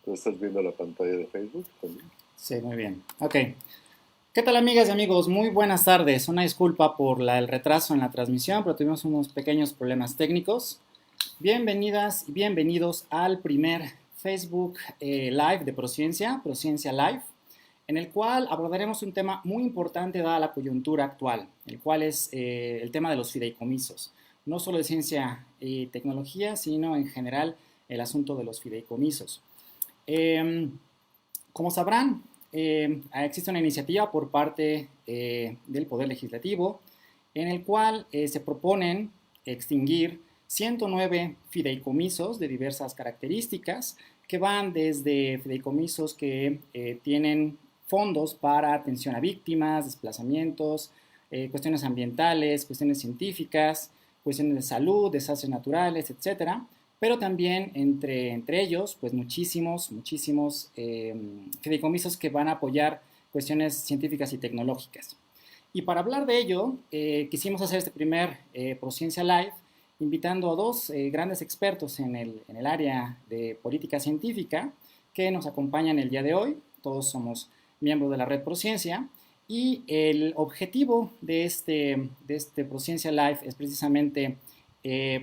¿Tú estás viendo la pantalla de Facebook también? Sí, muy bien. Ok. ¿Qué tal, amigas y amigos? Muy buenas tardes. Una disculpa por el retraso en la transmisión, pero tuvimos unos pequeños problemas técnicos. Bienvenidas y bienvenidos al primer Facebook Live de Prociencia, Prociencia Live, en el cual abordaremos un tema muy importante dada la coyuntura actual, el cual es el tema de los fideicomisos. No solo de ciencia y tecnología, sino en general el asunto de los fideicomisos. Eh, Como sabrán, existe una iniciativa por parte del Poder Legislativo en el cual se proponen extinguir 109 fideicomisos de diversas características que van desde fideicomisos que tienen fondos para atención a víctimas, desplazamientos, cuestiones ambientales, cuestiones científicas, cuestiones de salud, desastres naturales, etcétera, pero también entre ellos, pues muchísimos fideicomisos que van a apoyar cuestiones científicas y tecnológicas. Y para hablar de ello, quisimos hacer este primer Prociencia Live, invitando a dos grandes expertos en el área de política científica que nos acompañan el día de hoy. Todos somos miembros de la red Prociencia. Y el objetivo de este Prociencia Live es precisamente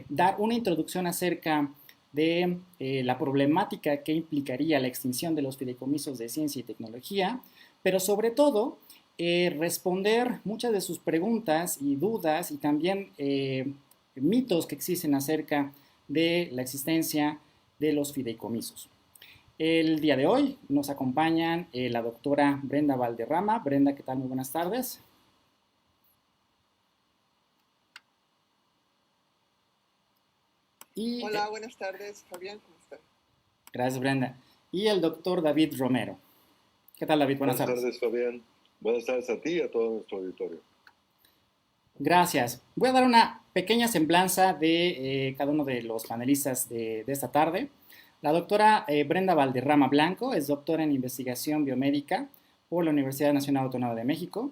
dar una introducción acerca de la problemática que implicaría la extinción de los fideicomisos de ciencia y tecnología, pero sobre todo responder muchas de sus preguntas y dudas y también mitos que existen acerca de la existencia de los fideicomisos. El día de hoy nos acompañan la doctora Brenda Valderrama. Brenda, ¿qué tal? Muy buenas tardes. Y Hola, buenas tardes, Fabián, ¿cómo estás? gracias, Brenda. Y el doctor David Romero. ¿Qué tal, David? Buenas Buenas tardes. tardes, Fabián. Buenas tardes a ti y a todo nuestro auditorio. Gracias. Voy a dar una pequeña semblanza de cada uno de los panelistas de esta tarde. La doctora Brenda Valderrama Blanco es doctora en investigación biomédica por la Universidad Nacional Autónoma de México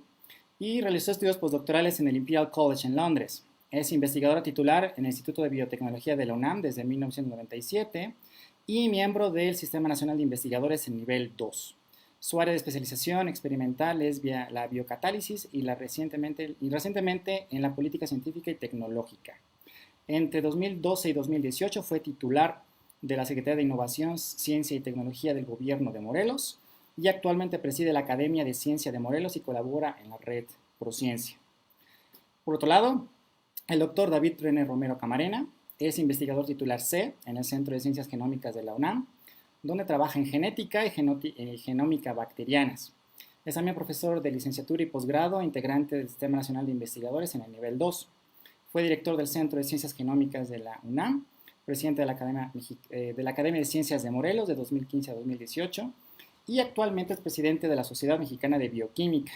y realizó estudios postdoctorales en el Imperial College en Londres. Es investigadora titular en el Instituto de Biotecnología de la UNAM desde 1997 y miembro del Sistema Nacional de Investigadores en nivel 2. Su área de especialización experimental es la biocatálisis y recientemente en la política científica y tecnológica. Entre 2012 y 2018 fue titular de la Secretaría de Innovación, Ciencia y Tecnología del Gobierno de Morelos y actualmente preside la Academia de Ciencia de Morelos y colabora en la red Prociencia. Por otro lado, el doctor David René Romero Camarena es investigador titular C en el Centro de Ciencias Genómicas de la UNAM, donde trabaja en genética y genómica bacterianas. Es también profesor de licenciatura y posgrado, integrante del Sistema Nacional de Investigadores en el nivel 2. Fue director del Centro de Ciencias Genómicas de la UNAM, presidente de la Academia de Ciencias de Morelos de 2015 a 2018 y actualmente es presidente de la Sociedad Mexicana de Bioquímica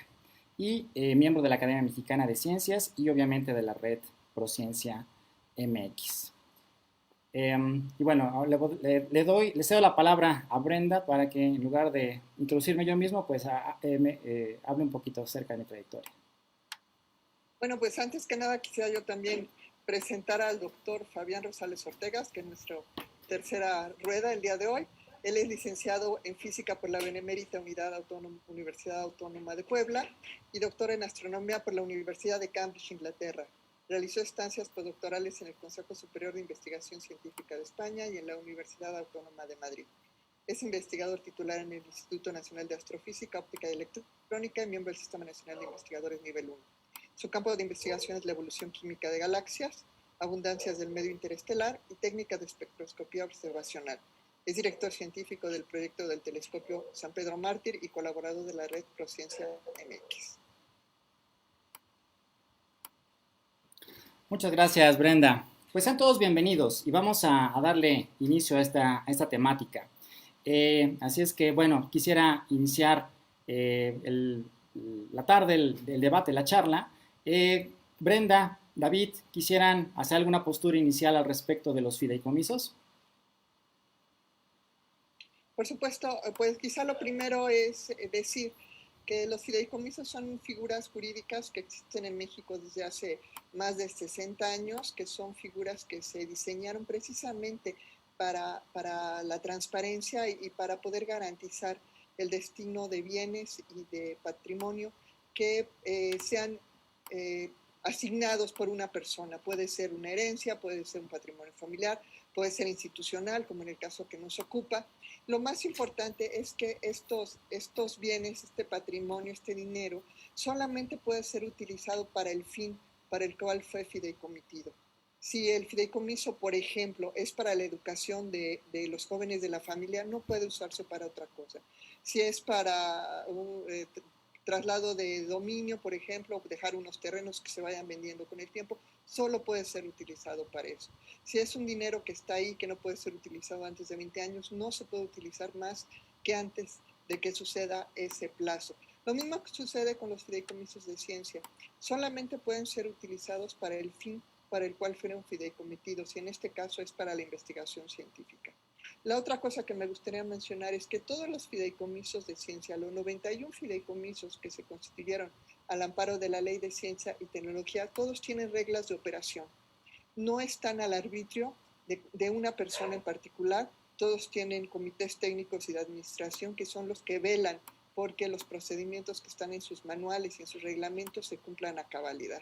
y miembro de la Academia Mexicana de Ciencias y obviamente de la red Prociencia MX. Y bueno, le cedo la palabra a Brenda para que en lugar de introducirme yo mismo, pues hable un poquito acerca de mi trayectoria. Bueno, pues antes que nada quisiera yo también presentar al doctor Fabián Rosales Ortegas, que es nuestra tercera rueda el día de hoy. Él es licenciado en física por la Benemérita Universidad Autónoma de Puebla y doctor en astronomía por la Universidad de Cambridge, Inglaterra. Realizó estancias postdoctorales en el Consejo Superior de Investigación Científica de España y en la Universidad Autónoma de Madrid. Es investigador titular en el Instituto Nacional de Astrofísica, Óptica y Electrónica y miembro del Sistema Nacional de Investigadores Nivel 1. Su campo de investigación es la evolución química de galaxias, abundancias del medio interestelar y técnicas de espectroscopía observacional. Es director científico del proyecto del telescopio San Pedro Mártir y colaborador de la red Prociencia MX. Muchas gracias, Brenda. Pues sean todos bienvenidos y vamos a darle inicio a esta temática. Así es que, bueno, quisiera iniciar la tarde, el debate, la charla. Brenda, David, ¿quisieran hacer alguna postura inicial al respecto de los fideicomisos? Por supuesto, pues quizá lo primero es decir que los fideicomisos son figuras jurídicas que existen en México desde hace más de 60 años, que son figuras que se diseñaron precisamente para la transparencia y para poder garantizar el destino de bienes y de patrimonio que sean asignados por una persona. Puede ser una herencia, puede ser un patrimonio familiar, puede ser institucional, como en el caso que nos ocupa. Lo más importante es que estos bienes, este patrimonio, este dinero, solamente puede ser utilizado para el fin para el cual fue fideicomitido. Si el fideicomiso, por ejemplo, es para la educación de los jóvenes de la familia, no puede usarse para otra cosa. Si es para un traslado de dominio, por ejemplo, dejar unos terrenos que se vayan vendiendo con el tiempo, solo puede ser utilizado para eso. Si es un dinero que está ahí, que no puede ser utilizado antes de 20 años, no se puede utilizar más que antes de que suceda ese plazo. Lo mismo que sucede con los fideicomisos de ciencia. Solamente pueden ser utilizados para el fin para el cual fueron fideicomitidos, y en este caso es para la investigación científica. La otra cosa que me gustaría mencionar es que todos los fideicomisos de ciencia, los 91 fideicomisos que se constituyeron al amparo de la Ley de Ciencia y Tecnología, todos tienen reglas de operación. No están al arbitrio de una persona en particular, todos tienen comités técnicos y de administración que son los que velan porque los procedimientos que están en sus manuales y en sus reglamentos se cumplan a cabalidad.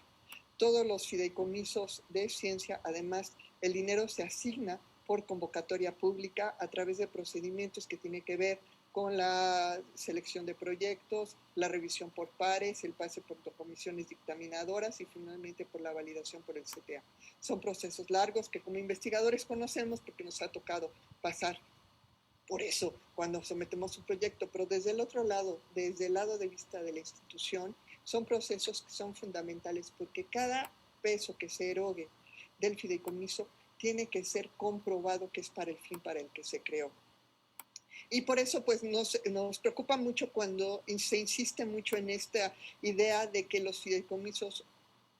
Todos los fideicomisos de ciencia, además, el dinero se asigna por convocatoria pública a través de procedimientos que tienen que ver con la selección de proyectos, la revisión por pares, el pase por comisiones dictaminadoras y finalmente por la validación por el CTA. Son procesos largos que como investigadores conocemos porque nos ha tocado pasar por eso cuando sometemos un proyecto, pero desde el otro lado, desde el lado de vista de la institución, son procesos que son fundamentales porque cada peso que se erogue del fideicomiso tiene que ser comprobado que es para el fin para el que se creó. Y por eso pues nos preocupa mucho cuando se insiste mucho en esta idea de que los fideicomisos,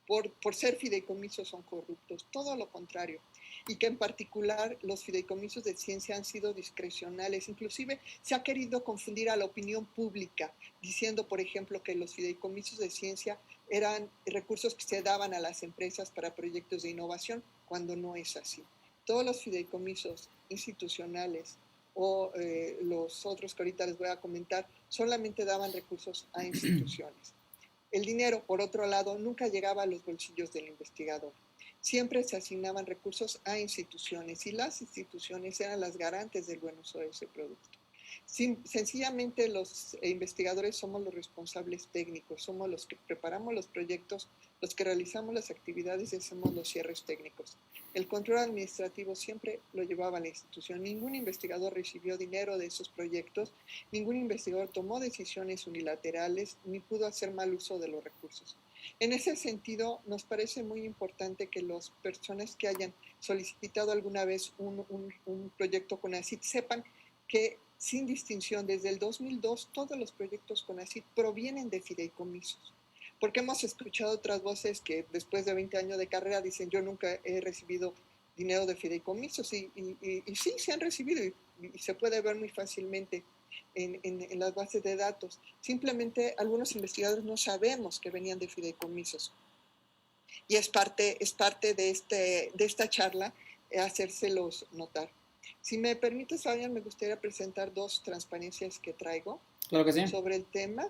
por ser fideicomisos, son corruptos. Todo lo contrario. Y que en particular los fideicomisos de ciencia han sido discrecionales. Inclusive se ha querido confundir a la opinión pública, diciendo, por ejemplo, que los fideicomisos de ciencia eran recursos que se daban a las empresas para proyectos de innovación, cuando no es así. Todos los fideicomisos institucionales o los otros que ahorita les voy a comentar, solamente daban recursos a instituciones. El dinero, por otro lado, nunca llegaba a los bolsillos del investigador. Siempre se asignaban recursos a instituciones y las instituciones eran las garantes del buen uso de ese producto. Sencillamente los investigadores somos los responsables técnicos, somos los que preparamos los proyectos, los que realizamos las actividades y hacemos los cierres técnicos. El control administrativo siempre lo llevaba la institución. Ningún investigador recibió dinero de esos proyectos, ningún investigador tomó decisiones unilaterales ni pudo hacer mal uso de los recursos. En ese sentido, nos parece muy importante que las personas que hayan solicitado alguna vez un proyecto CONACYT sepan que sin distinción, desde el 2002, todos los proyectos CONACYT provienen de fideicomisos. Porque hemos escuchado otras voces que después de 20 años de carrera dicen yo nunca he recibido dinero de fideicomisos y sí, se han recibido y se puede ver muy fácilmente en las bases de datos. Simplemente algunos investigadores no sabemos que venían de fideicomisos. Y es parte de esta charla hacérselos notar. Si me permites, Fabián, me gustaría presentar dos transparencias que traigo Claro que sí. sobre el tema.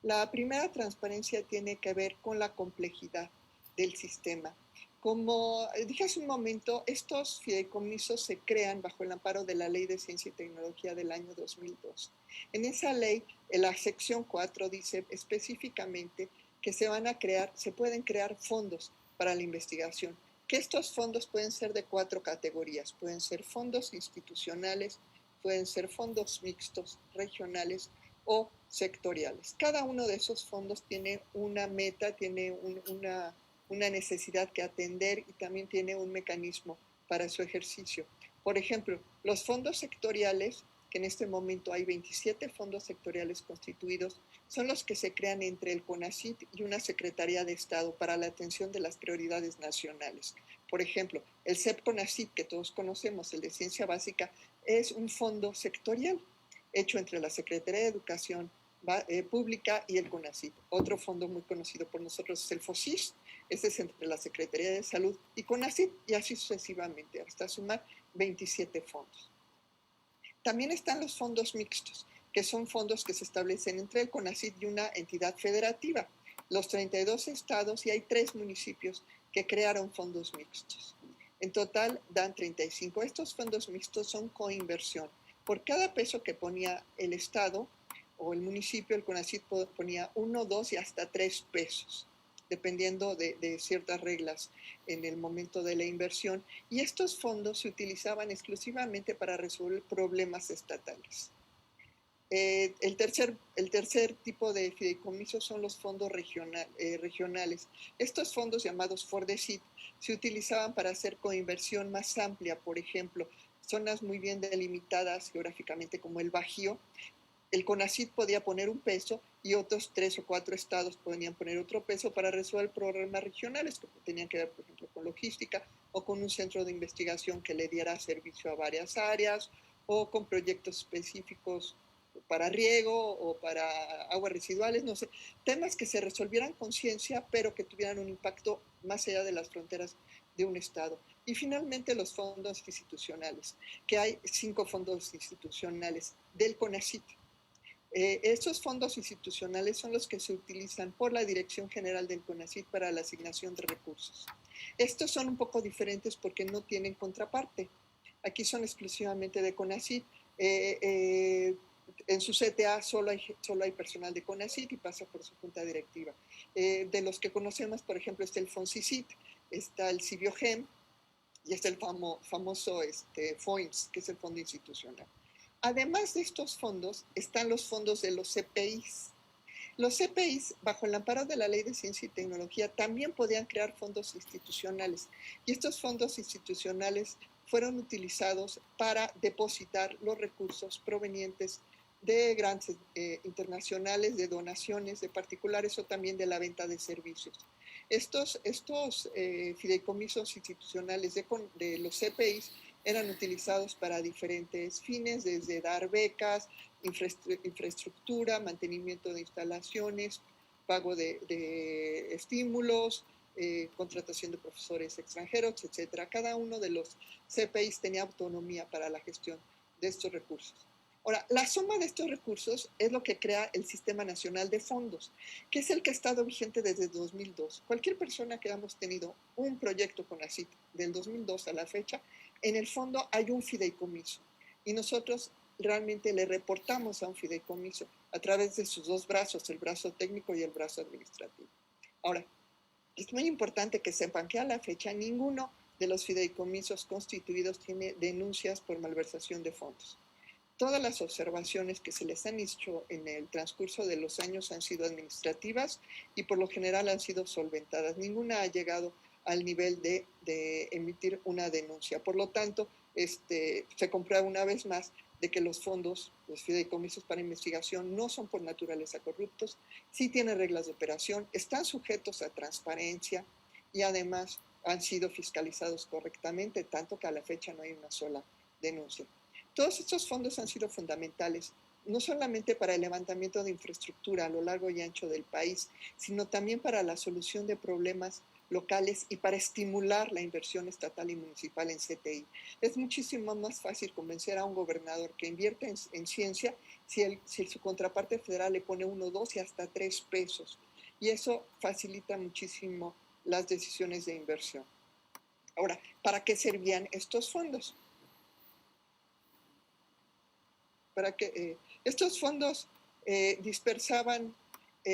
La primera transparencia tiene que ver con la complejidad del sistema. Como dije hace un momento, estos fideicomisos se crean bajo el amparo de la Ley de Ciencia y Tecnología del año 2002. En esa ley, en la sección 4 dice específicamente que se pueden crear fondos para la investigación, que estos fondos pueden ser de 4 categorías, pueden ser fondos institucionales, pueden ser fondos mixtos, regionales o sectoriales. Cada uno de esos fondos tiene una meta, tiene una necesidad que atender y también tiene un mecanismo para su ejercicio. Por ejemplo, los fondos sectoriales, que en este momento hay 27 fondos sectoriales constituidos, son los que se crean entre el CONACYT y una Secretaría de Estado para la atención de las prioridades nacionales. Por ejemplo, el CEP-CONACYT, que todos conocemos, el de Ciencia Básica, es un fondo sectorial hecho entre la Secretaría de Educación Pública y el CONACYT. Otro fondo muy conocido por nosotros es el FOCIS, Ese es entre la Secretaría de Salud y CONACYT, y así sucesivamente, hasta sumar 27 fondos. También están los fondos mixtos, que son fondos que se establecen entre el CONACYT y una entidad federativa, los 32 estados, y hay 3 municipios que crearon fondos mixtos. En total dan 35. Estos fondos mixtos son coinversión. Por cada peso que ponía el estado o el municipio, el CONACYT ponía 1, 2 y hasta 3 pesos, dependiendo de ciertas reglas en el momento de la inversión. Y estos fondos se utilizaban exclusivamente para resolver problemas estatales. El tercer tipo de fideicomisos son los fondos regionales. Estos fondos, llamados FORDECIT, se utilizaban para hacer coinversión más amplia. Por ejemplo, zonas muy bien delimitadas geográficamente como el Bajío, el CONACYT podía poner un peso y otros 3 o 4 estados podían poner otro peso para resolver problemas regionales que tenían que ver, por ejemplo, con logística o con un centro de investigación que le diera servicio a varias áreas, o con proyectos específicos para riego o para aguas residuales, no sé, temas que se resolvieran con ciencia, pero que tuvieran un impacto más allá de las fronteras de un estado. Y finalmente los fondos institucionales, que hay 5 fondos institucionales del CONACYT. Estos fondos institucionales son los que se utilizan por la Dirección General del CONACYT para la asignación de recursos. Estos son un poco diferentes porque no tienen contraparte. Aquí son exclusivamente de CONACYT. En su CTA solo hay personal de CONACYT y pasa por su junta directiva. De los que conocemos, por ejemplo, está el FONCICIT, está el CIBIOGEM y está el famoso FOINS, que es el Fondo Institucional. Además de estos fondos, están los fondos de los CPIs. Los CPIs, bajo el amparo de la Ley de Ciencia y Tecnología, también podían crear fondos institucionales. Y estos fondos institucionales fueron utilizados para depositar los recursos provenientes de grandes internacionales, de donaciones de particulares o también de la venta de servicios. Estos fideicomisos institucionales de los CPIs eran utilizados para diferentes fines, desde dar becas, infraestructura, mantenimiento de instalaciones, pago de estímulos, contratación de profesores extranjeros, etc. Cada uno de los CPIs tenía autonomía para la gestión de estos recursos. Ahora, la suma de estos recursos es lo que crea el Sistema Nacional de Fondos, que es el que ha estado vigente desde 2002. Cualquier persona que hemos tenido un proyecto CONACYT del 2002 a la fecha, en el fondo hay un fideicomiso y nosotros realmente le reportamos a un fideicomiso a través de sus 2 brazos, el brazo técnico y el brazo administrativo. Ahora, es muy importante que sepan que a la fecha ninguno de los fideicomisos constituidos tiene denuncias por malversación de fondos. Todas las observaciones que se les han hecho en el transcurso de los años han sido administrativas y por lo general han sido solventadas. Ninguna ha llegado al nivel de emitir una denuncia. Por lo tanto, se comprueba una vez más de que los fondos, los fideicomisos para investigación, no son por naturaleza corruptos, sí tienen reglas de operación, están sujetos a transparencia y además han sido fiscalizados correctamente, tanto que a la fecha no hay una sola denuncia. Todos estos fondos han sido fundamentales, no solamente para el levantamiento de infraestructura a lo largo y ancho del país, sino también para la solución de problemas locales y para estimular la inversión estatal y municipal en CTI. Es muchísimo más fácil convencer a un gobernador que invierte en ciencia si su contraparte federal le pone 1, 2 y hasta 3 pesos. Y eso facilita muchísimo las decisiones de inversión. Ahora, ¿para qué servían estos fondos? Estos fondos dispersaban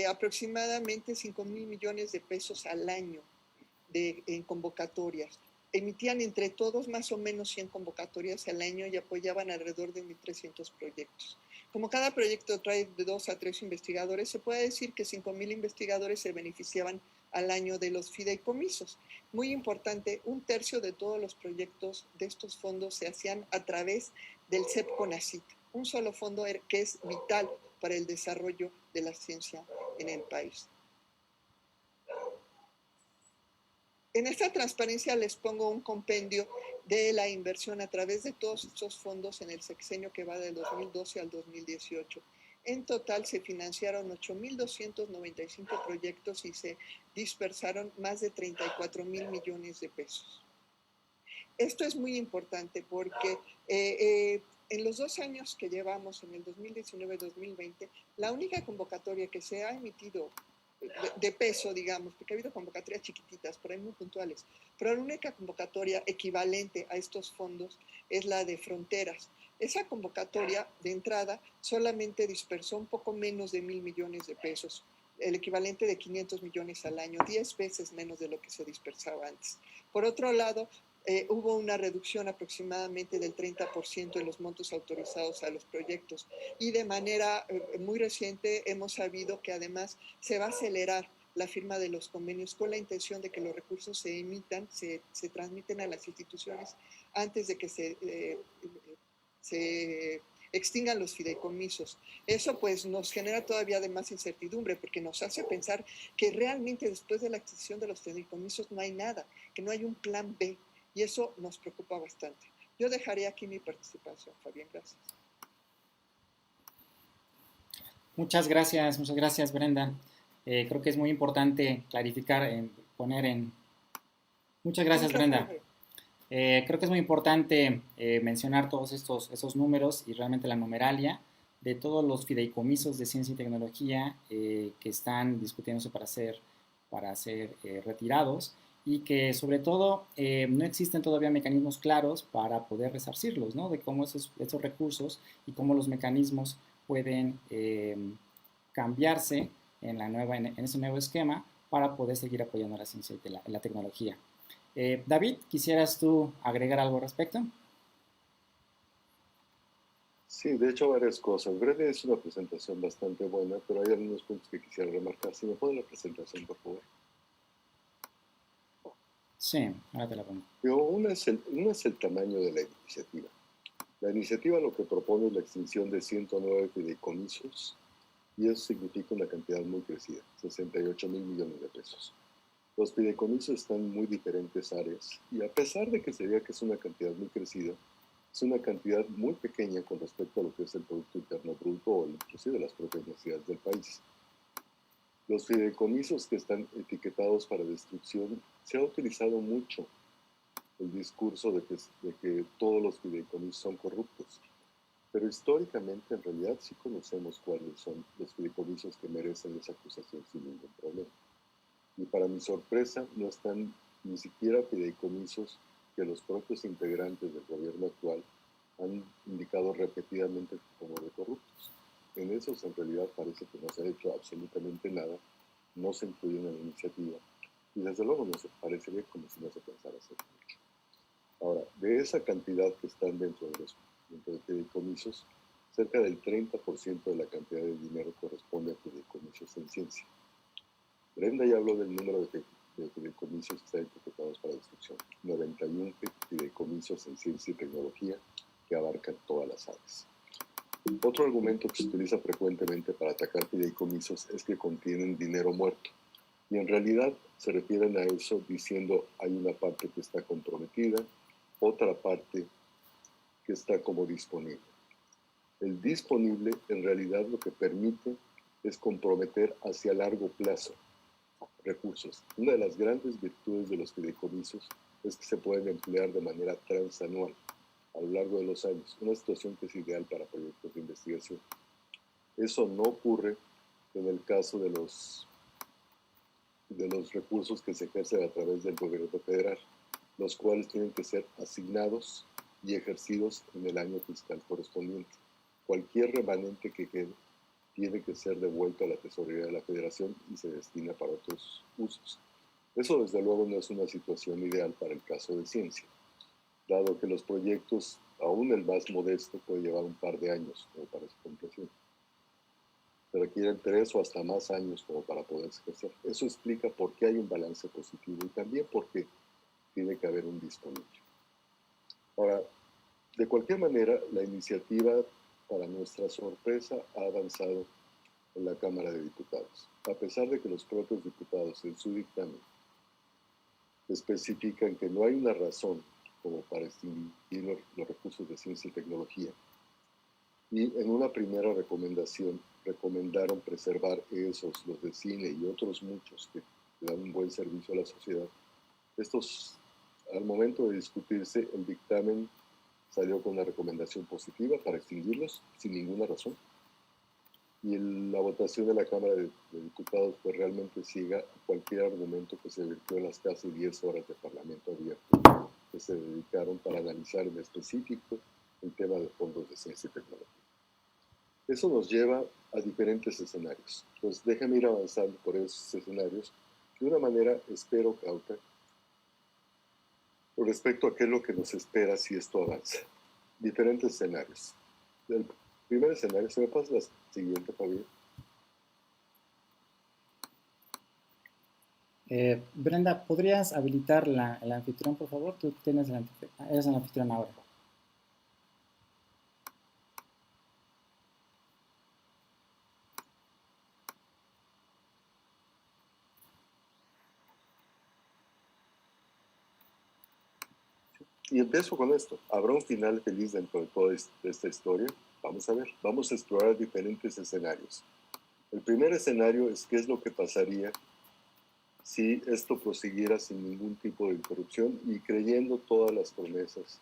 aproximadamente 5,000 millones de pesos al año en convocatorias. Emitían entre todos más o menos 100 convocatorias al año y apoyaban alrededor de 1,300 proyectos. Como cada proyecto trae de 2 a 3 investigadores, se puede decir que 5,000 investigadores se beneficiaban al año de los fideicomisos. Muy importante, 1/3 de todos los proyectos de estos fondos se hacían a través del CEP-CONACYT, un solo fondo que es vital para el desarrollo de la ciencia en el país. En esta transparencia les pongo un compendio de la inversión a través de todos estos fondos en el sexenio que va del 2012 al 2018. En total se financiaron 8.295 proyectos y se dispersaron más de 34.000 millones de pesos. Esto es muy importante porque en los 2 años que llevamos, en el 2019-2020, la única convocatoria que se ha emitido de peso, digamos, porque ha habido convocatorias chiquititas, por ahí muy puntuales, pero la única convocatoria equivalente a estos fondos es la de Fronteras. Esa convocatoria de entrada solamente dispersó un poco menos de 1.000 millones de pesos, el equivalente de 500 millones al año, 10 veces menos de lo que se dispersaba antes. Por otro lado, hubo una reducción aproximadamente del 30% en los montos autorizados a los proyectos y de manera muy reciente hemos sabido que además se va a acelerar la firma de los convenios con la intención de que los recursos se emitan, se transmiten a las instituciones antes de que se extingan los fideicomisos. Eso pues nos genera todavía de más incertidumbre porque nos hace pensar que realmente después de la extinción de los fideicomisos no hay nada, que no hay un plan B. Y eso nos preocupa bastante. Yo dejaré aquí mi participación, Fabián, gracias. Muchas gracias, Brenda. Creo que es muy importante clarificar, poner en... Muchas gracias, Brenda. Creo que es muy importante mencionar todos esos números y realmente la numeralia de todos los fideicomisos de ciencia y tecnología que están discutiéndose para ser retirados y que sobre todo no existen todavía mecanismos claros para poder resarcirlos, ¿no? De cómo esos recursos y cómo los mecanismos pueden cambiarse en ese nuevo esquema para poder seguir apoyando la ciencia y la tecnología. David, ¿quisieras tú agregar algo al respecto? Sí, de hecho varias cosas. Breve es una presentación bastante buena, pero hay algunos puntos que quisiera remarcar. Si me ponen la presentación, por favor. Sí, ahora te la pongo. Uno es el tamaño de la iniciativa. La iniciativa lo que propone es la extinción de 109 fideicomisos y eso significa una cantidad muy crecida, 68.000 millones de pesos. Los fideicomisos están en muy diferentes áreas y a pesar de que se vea que es una cantidad muy crecida, es una cantidad muy pequeña con respecto a lo que es el Producto Interno Bruto o inclusive las propias necesidades del país. Los fideicomisos que están etiquetados para destrucción, se ha utilizado mucho el discurso de que todos los fideicomisos son corruptos, pero históricamente en realidad sí conocemos cuáles son los fideicomisos que merecen esa acusación sin ningún problema. Y para mi sorpresa no están ni siquiera fideicomisos que los propios integrantes del gobierno actual han indicado repetidamente como de corruptos. En esos en realidad parece que no se ha hecho absolutamente nada, no se incluyen en la iniciativa y desde luego no se parecería como si no se pensara hacer mucho. Ahora, de esa cantidad que están dentro de fideicomisos, cerca del 30% de la cantidad de dinero corresponde a fideicomisos en ciencia. Brenda ya habló del número de fideicomisos que están etiquetados para destrucción. 91 fideicomisos en ciencia y tecnología que abarcan todas las áreas. Otro argumento que se utiliza frecuentemente para atacar fideicomisos es que contienen dinero muerto. Y en realidad se refieren a eso diciendo hay una parte que está comprometida, otra parte que está como disponible. El disponible en realidad lo que permite es comprometer hacia largo plazo recursos. Una de las grandes virtudes de los fideicomisos es que se pueden emplear de manera transanual a lo largo de los años, una situación que es ideal para proyectos de investigación. Eso no ocurre en el caso de los recursos que se ejercen a través del gobierno federal, los cuales tienen que ser asignados y ejercidos en el año fiscal correspondiente. Cualquier remanente que quede tiene que ser devuelto a la tesorería de la federación y se destina para otros usos. Eso desde luego no es una situación ideal para el caso de ciencia, dado que los proyectos, aún el más modesto, puede llevar un par de años como para su compleción. Se requieren 3 o hasta más años como para poderse ejercer. Eso explica por qué hay un balance positivo y también por qué tiene que haber un disponible. Ahora, de cualquier manera, la iniciativa, para nuestra sorpresa, ha avanzado en la Cámara de Diputados, a pesar de que los propios diputados en su dictamen especifican que no hay una razón como para extinguir los recursos de ciencia y tecnología. Y en una primera recomendación recomendaron preservar esos, los de cine y otros muchos que dan un buen servicio a la sociedad. Estos, al momento de discutirse, el dictamen salió con una recomendación positiva para extinguirlos sin ninguna razón. Y la votación de la Cámara de Diputados fue realmente ciega a cualquier argumento que se vertió en las casi 10 horas de Parlamento abierto que se dedicaron para analizar en específico el tema de fondos de ciencia y tecnología. Eso nos lleva a diferentes escenarios. Pues déjame ir avanzando por esos escenarios de una manera, espero, cauta, con respecto a qué es lo que nos espera si esto avanza. Diferentes escenarios. El primer escenario, ¿se me pasa la siguiente, Fabián? Brenda, ¿podrías habilitar el anfitrión, por favor? Tú eres el anfitrión ahora. Y empiezo con esto. ¿Habrá un final feliz dentro de toda esta historia? Vamos a ver. Vamos a explorar diferentes escenarios. El primer escenario es qué es lo que pasaría si esto prosiguiera sin ningún tipo de interrupción y creyendo todas las promesas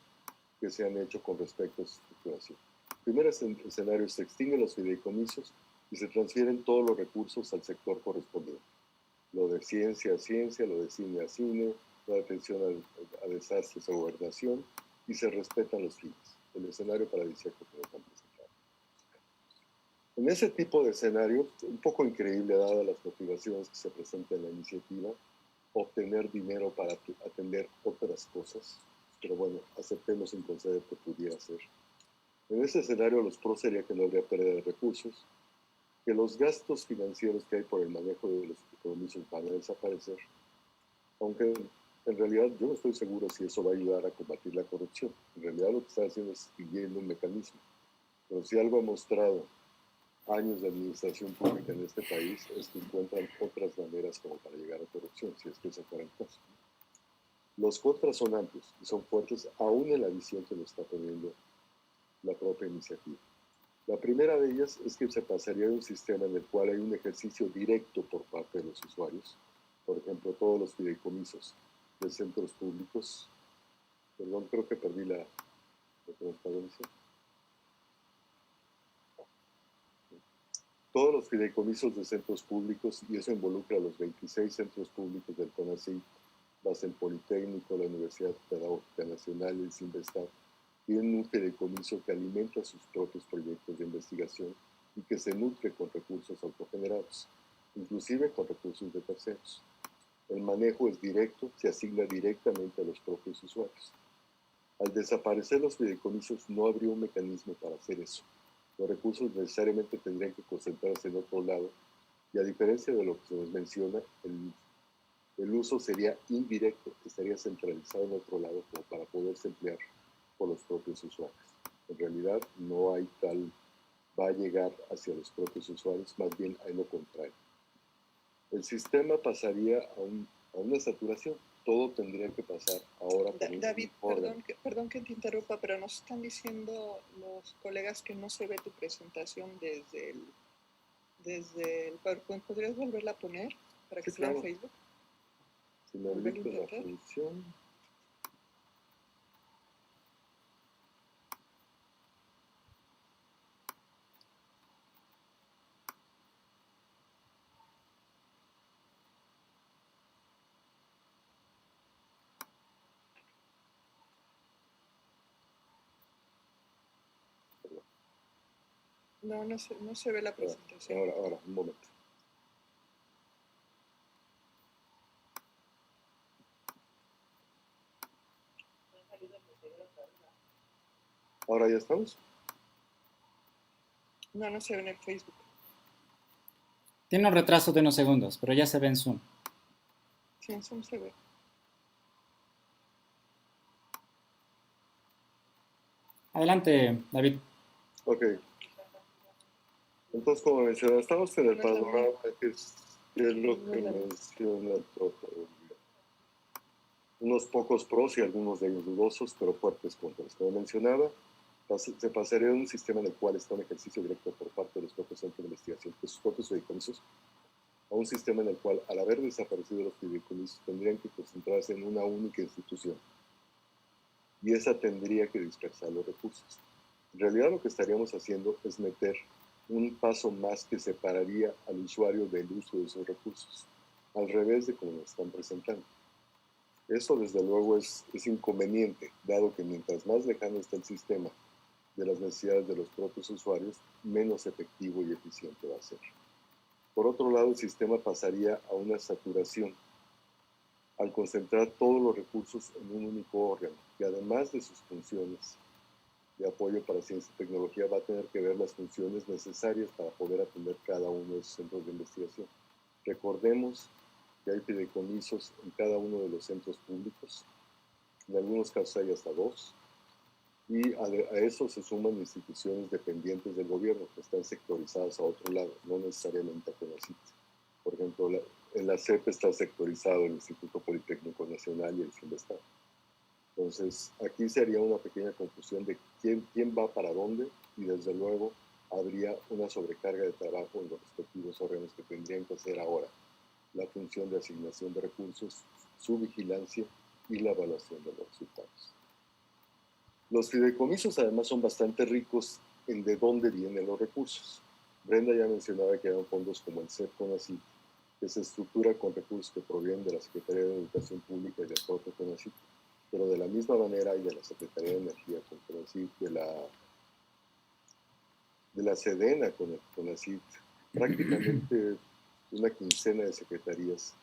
que se han hecho con respecto a su estructuración. El primer escenario: se extinguen los fideicomisos y se transfieren todos los recursos al sector correspondiente. Lo de ciencia a ciencia, lo de cine a cine, la atención a desastres a gobernación, y se respetan los fines. El escenario paradisíaco que nos han presentado. En ese tipo de escenario, un poco increíble dadas las motivaciones que se presentan en la iniciativa, obtener dinero para atender otras cosas, pero bueno, aceptemos sin conceder que pudiera ser. En ese escenario, los pros sería que no habría pérdida de recursos, que los gastos financieros que hay por el manejo de los fideicomisos van a desaparecer, aunque en realidad yo no estoy seguro si eso va a ayudar a combatir la corrupción. En realidad lo que está haciendo es siguiendo un mecanismo. Pero si algo ha mostrado años de administración pública en este país es que encuentran otras maneras como para llegar a corrupción, si es que ese fuera el caso. Los contras son amplios y son fuertes aún en la visión que nos está poniendo la propia iniciativa. La primera de ellas es que se pasaría de un sistema en el cual hay un ejercicio directo por parte de los usuarios, por ejemplo, todos los fideicomisos de centros públicos. Perdón, creo que perdí la transparencia. Todos los fideicomisos de centros públicos, y eso involucra a los 26 centros públicos del CONACYT, más el Politécnico, la Universidad Pedagógica Nacional y el CINVESTAR, tienen un fideicomiso que alimenta sus propios proyectos de investigación y que se nutre con recursos autogenerados, inclusive con recursos de terceros. El manejo es directo, se asigna directamente a los propios usuarios. Al desaparecer los fideicomisos, no habría un mecanismo para hacer eso. Los recursos necesariamente tendrían que concentrarse en otro lado, y a diferencia de lo que se nos menciona, el uso sería indirecto, estaría centralizado en otro lado como para poderse emplear por los propios usuarios. En realidad no hay tal, va a llegar hacia los propios usuarios, más bien hay lo contrario. El sistema pasaría a una saturación. Todo tendría que pasar ahora por un David, orden. perdón que te interrumpa, pero nos están diciendo los colegas que no se ve tu presentación desde el PowerPoint. ¿Podrías volverla a poner para que Sí, se vea en claro. Facebook? Si me habilito la función. No, no se ve la presentación. Ahora, un momento. Ahora ya estamos. No se ve en el Facebook. Tiene un retraso de unos segundos, pero ya se ve en Zoom. Sí, en Zoom se ve. Adelante, David. Ok. Entonces, como mencionaba, estamos en el panorama que es lo que menciona el propio. Unos pocos pros y algunos de ellos dudosos, pero fuertes contras. Como mencionaba, Se pasaría de un sistema en el cual está un ejercicio directo por parte de los propios centros de investigación, de sus propios fideicomisos, a un sistema en el cual, al haber desaparecido los fideicomisos, tendrían que concentrarse en una única institución. Y esa tendría que dispersar los recursos. En realidad lo que estaríamos haciendo es meter un paso más que separaría al usuario del uso de esos recursos, al revés de como nos están presentando. Eso desde luego es inconveniente, dado que mientras más lejano está el sistema de las necesidades de los propios usuarios, menos efectivo y eficiente va a ser. Por otro lado, el sistema pasaría a una saturación al concentrar todos los recursos en un único órgano, que además de sus funciones de apoyo para ciencia y tecnología, va a tener que ver las funciones necesarias para poder atender cada uno de esos centros de investigación. Recordemos que hay fideicomisos en cada uno de los centros públicos, en algunos casos hay hasta 2, y a eso se suman instituciones dependientes del gobierno que están sectorizadas a otro lado, no necesariamente a CONACYT. Por ejemplo, en la CEP está sectorizado el Instituto Politécnico Nacional y el CINVESTAR. Entonces, aquí sería una pequeña confusión de quién va para dónde, y desde luego habría una sobrecarga de trabajo en los respectivos órganos que tendrían que hacer ahora la función de asignación de recursos, su vigilancia y la evaluación de los resultados. Los fideicomisos además son bastante ricos en de dónde vienen los recursos. Brenda ya mencionaba que eran fondos como el CEP-CONACYT, que se estructura con recursos que provienen de la Secretaría de Educación Pública y del propio CONACYT, pero de la misma manera hay de la Secretaría de Energía con CONACYT, de la SEDENA con el CONACYT. Prácticamente una quincena de secretarías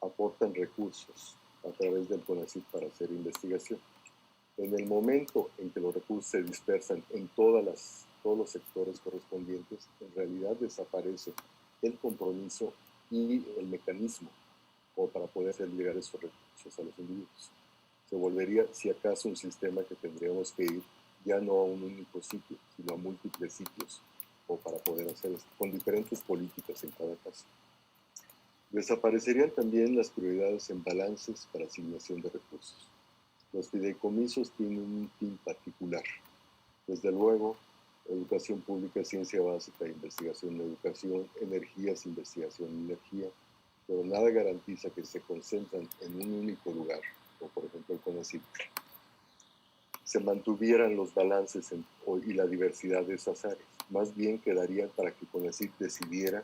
aportan recursos a través del CONACYT para hacer investigación. En el momento en que los recursos se dispersan en todos los sectores correspondientes, en realidad desaparece el compromiso y el mecanismo como para poder hacer llegar esos recursos a los individuos. Se volvería, si acaso, un sistema que tendríamos que ir ya no a un único sitio, sino a múltiples sitios, o para poder hacer esto, con diferentes políticas en cada caso. Desaparecerían también las prioridades en balances para asignación de recursos. Los fideicomisos tienen un fin particular. Desde luego, educación pública, ciencia básica, investigación en educación, energías, investigación en energía, pero nada garantiza que se concentran en un único lugar, como por ejemplo el CONACYT, se mantuvieran los balances y la diversidad de esas áreas. Más bien quedarían para que CONACYT decidiera,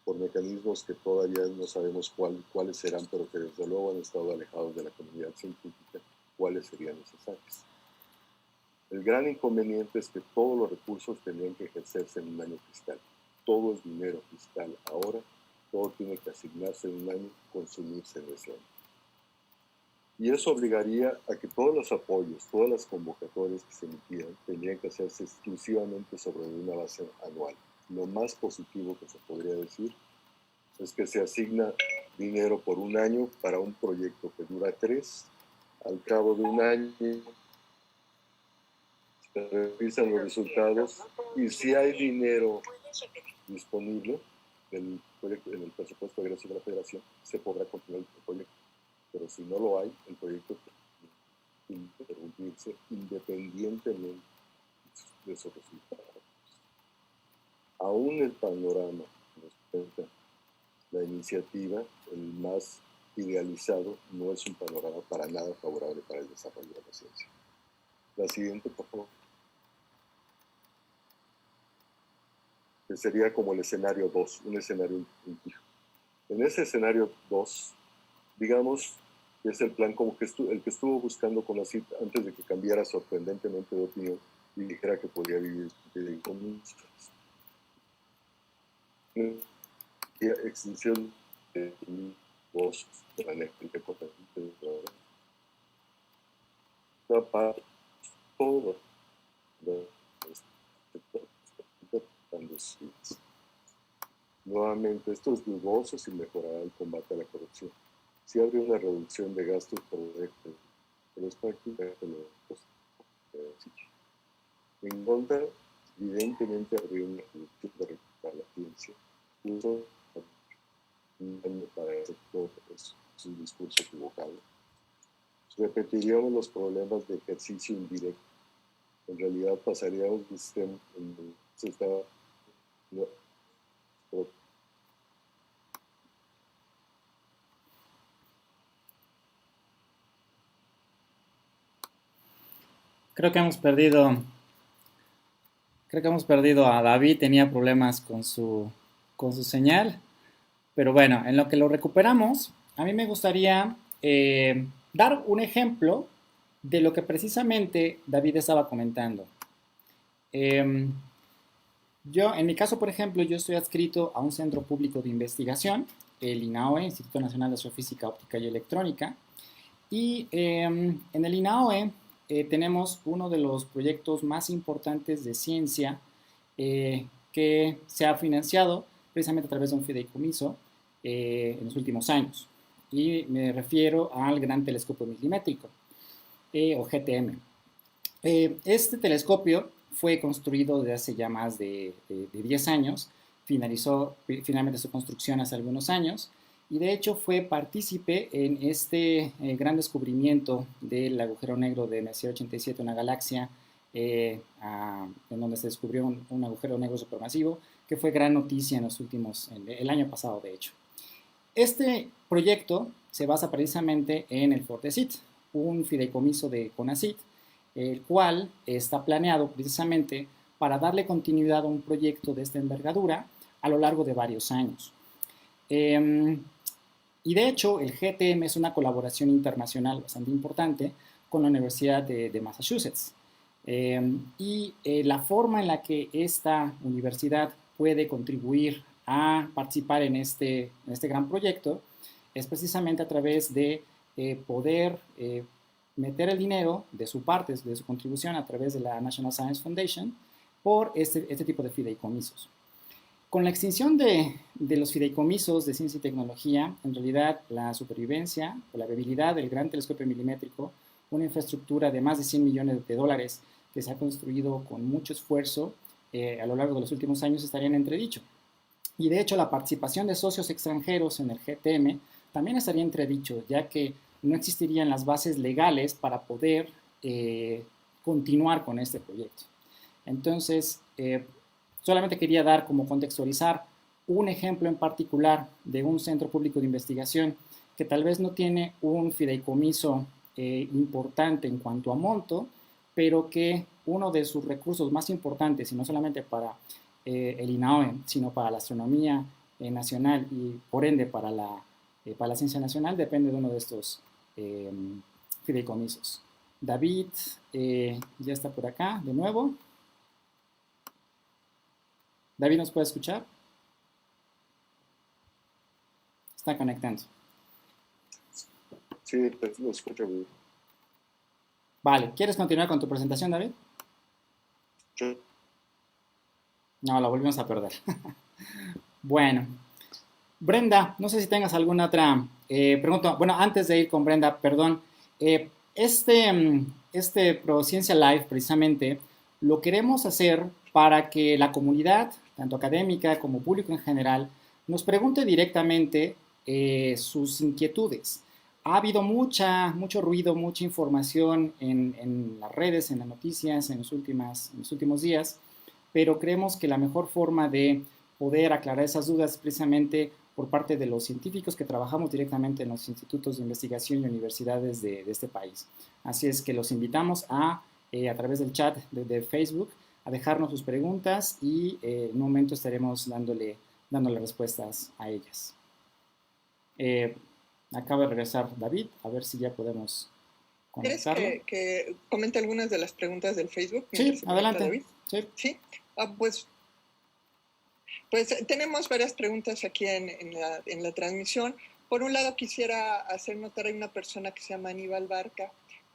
por mecanismos que todavía no sabemos cuáles serán, pero que desde luego han estado alejados de la comunidad científica, cuáles serían esas áreas. El gran inconveniente es que todos los recursos tendrían que ejercerse en un año fiscal. Todo es dinero fiscal ahora, todo tiene que asignarse en un año, consumirse en ese año. Y eso obligaría a que todos los apoyos, todas las convocatorias que se emitieran, tendrían que hacerse exclusivamente sobre una base anual. Lo más positivo que se podría decir es que se asigna dinero por un año para un proyecto que dura 3. Al cabo de un año se revisan los resultados y si hay dinero disponible en el presupuesto de egreso de la Federación, se podrá continuar el proyecto. Pero si no lo hay, el proyecto tiene que interrumpirse independientemente de esos resultados. Aún el panorama que nos presenta la iniciativa, el más idealizado, no es un panorama para nada favorable para el desarrollo de la ciencia. La siguiente, por favor. Que sería como el escenario 2, un escenario intuitivo. En ese escenario 2, digamos que es el plan como que el que estuvo buscando CONACYT antes de que cambiara sorprendentemente de opinión y dijera que podía vivir con extinción de voz de la eléctrica potente de ahora. Para todo nuevamente, esto es dudoso si mejorará el combate a la corrupción. Si habría una reducción de gastos por electo, pero es prácticamente lo en contra, evidentemente habría una reducción de recursos para la ciencia. Incluso un año para el sector es un discurso equivocado. Repetiríamos los problemas de ejercicio indirecto. en realidad pasaría a un sistema, se está, no, Creo que hemos perdido a David, tenía problemas con su señal, pero bueno, en lo que lo recuperamos, a mí me gustaría dar un ejemplo de lo que precisamente David estaba comentando. Eh, en mi caso, por ejemplo, yo estoy adscrito a un centro público de investigación, el INAOE, Instituto Nacional de Astrofísica Óptica y Electrónica, y en el INAOE tenemos uno de los proyectos más importantes de ciencia que se ha financiado precisamente a través de un fideicomiso en los últimos años. Y me refiero al Gran Telescopio Milimétrico, o GTM. Este telescopio fue construido desde hace ya más de 10 años, finalizó finalmente su construcción hace algunos años, y de hecho fue partícipe en este gran descubrimiento del agujero negro de Messier 87, una galaxia en donde se descubrió un agujero negro supermasivo, que fue gran noticia en el año pasado, de hecho. Este proyecto se basa precisamente en el FORDESIT, un fideicomiso de CONACYT, el cual está planeado precisamente para darle continuidad a un proyecto de esta envergadura a lo largo de varios años. Y de hecho, el GTM es una colaboración internacional bastante importante con la Universidad de Massachusetts. La forma en la que esta universidad puede contribuir a participar en este gran proyecto es precisamente a través de poder meter el dinero de su parte, de su contribución a través de la National Science Foundation por este tipo de fideicomisos. Con la extinción de los fideicomisos de ciencia y tecnología, en realidad la supervivencia o la viabilidad del Gran Telescopio Milimétrico, una infraestructura de más de 100 millones de dólares que se ha construido con mucho esfuerzo a lo largo de los últimos años, estaría en entredicho. Y de hecho la participación de socios extranjeros en el GTM también estaría en entredicho, ya que no existirían las bases legales para poder continuar con este proyecto. Entonces, solamente quería dar como contextualizar un ejemplo en particular de un centro público de investigación que tal vez no tiene un fideicomiso importante en cuanto a monto, pero que uno de sus recursos más importantes, y no solamente para el INAOE, sino para la astronomía nacional y por ende para la ciencia nacional, depende de uno de estos fideicomisos. David ya está por acá de nuevo. ¿David nos puede escuchar? Está conectando. Sí, lo escucho bien. Vale, ¿quieres continuar con tu presentación, David? Sí. No, la volvimos a perder. Bueno, Brenda, no sé si tengas alguna otra pregunta. Bueno, antes de ir con Brenda, perdón. Este ProCiencia Live, precisamente, lo queremos hacer para que la comunidad, tanto académica como público en general, nos pregunte directamente sus inquietudes. Ha habido mucho ruido, mucha información en las redes, en las noticias, en los últimos días, pero creemos que la mejor forma de poder aclarar esas dudas es precisamente por parte de los científicos que trabajamos directamente en los institutos de investigación y universidades de este país. Así es que los invitamos a través del chat de Facebook, a dejarnos sus preguntas y en un momento estaremos dándole respuestas a ellas. Acaba de regresar David, a ver si ya podemos conectarlo. ¿Quieres que comente algunas de las preguntas del Facebook? Sí, adelante. David? Sí. Pues tenemos varias preguntas aquí en la transmisión. Por un lado, quisiera hacer notar a una persona que se llama Aníbal Barca,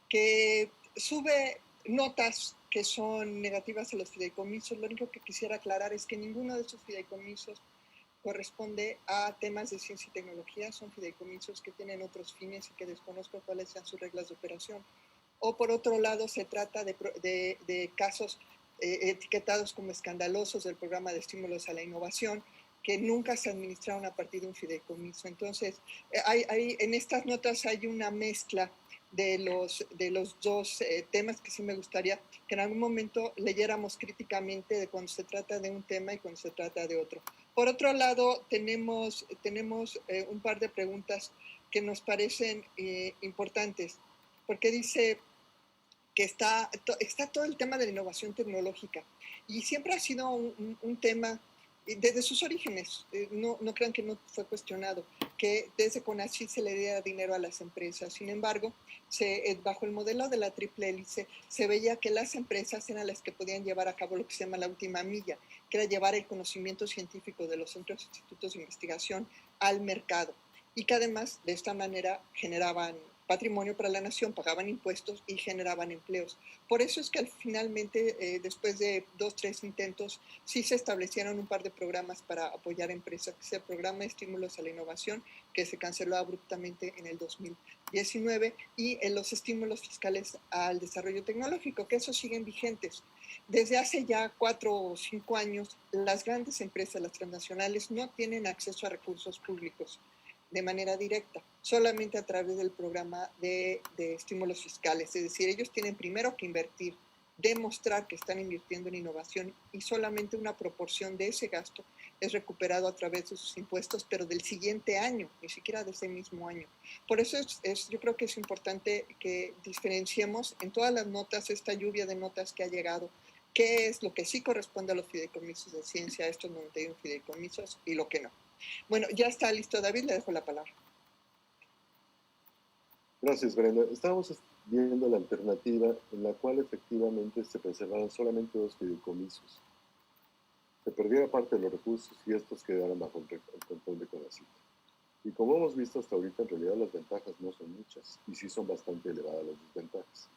que sube notas que son negativas a los fideicomisos. Lo único que quisiera aclarar es que ninguno de esos fideicomisos corresponde a temas de ciencia y tecnología. Son fideicomisos que tienen otros fines y que desconozco cuáles sean sus reglas de operación. O por otro lado, se trata de casos etiquetados como escandalosos del programa de estímulos a la innovación, que nunca se administraron a partir de un fideicomiso. Entonces, en estas notas hay una mezcla de los dos temas que sí me gustaría que en algún momento leyéramos críticamente de cuando se trata de un tema y cuando se trata de otro. Por otro lado, tenemos un par de preguntas que nos parecen importantes, porque dice que está todo el tema de la innovación tecnológica y siempre ha sido un tema desde sus orígenes, no crean que no fue cuestionado, que desde CONACYT se le diera dinero a las empresas. Sin embargo, bajo el modelo de la triple hélice, se veía que las empresas eran las que podían llevar a cabo lo que se llama la última milla, que era llevar el conocimiento científico de los centros e institutos de investigación al mercado, y que además de esta manera generaban patrimonio para la nación, pagaban impuestos y generaban empleos. Por eso es que finalmente, después de 2, 3 intentos, sí se establecieron un par de programas para apoyar empresas, que es el programa de estímulos a la innovación, que se canceló abruptamente en el 2019, y los estímulos fiscales al desarrollo tecnológico, que esos siguen vigentes. Desde hace ya 4 o 5 años, las grandes empresas, las transnacionales, no tienen acceso a recursos públicos de manera directa, solamente a través del programa de estímulos fiscales. Es decir, ellos tienen primero que invertir, demostrar que están invirtiendo en innovación, y solamente una proporción de ese gasto es recuperado a través de sus impuestos, pero del siguiente año, ni siquiera de ese mismo año. Por eso yo creo que es importante que diferenciemos en todas las notas, esta lluvia de notas que ha llegado, qué es lo que sí corresponde a los fideicomisos de ciencia, estos 91 fideicomisos, y lo que no. Bueno, ya está listo, David, le dejo la palabra. Gracias, Brenda. Estábamos viendo la alternativa en la cual efectivamente se preservaran solamente 2 fideicomisos. Se perdiera parte de los recursos y estos quedaran bajo el control de CONACYT. Y como hemos visto hasta ahorita, en realidad las ventajas no son muchas y sí son bastante elevadas las desventajas.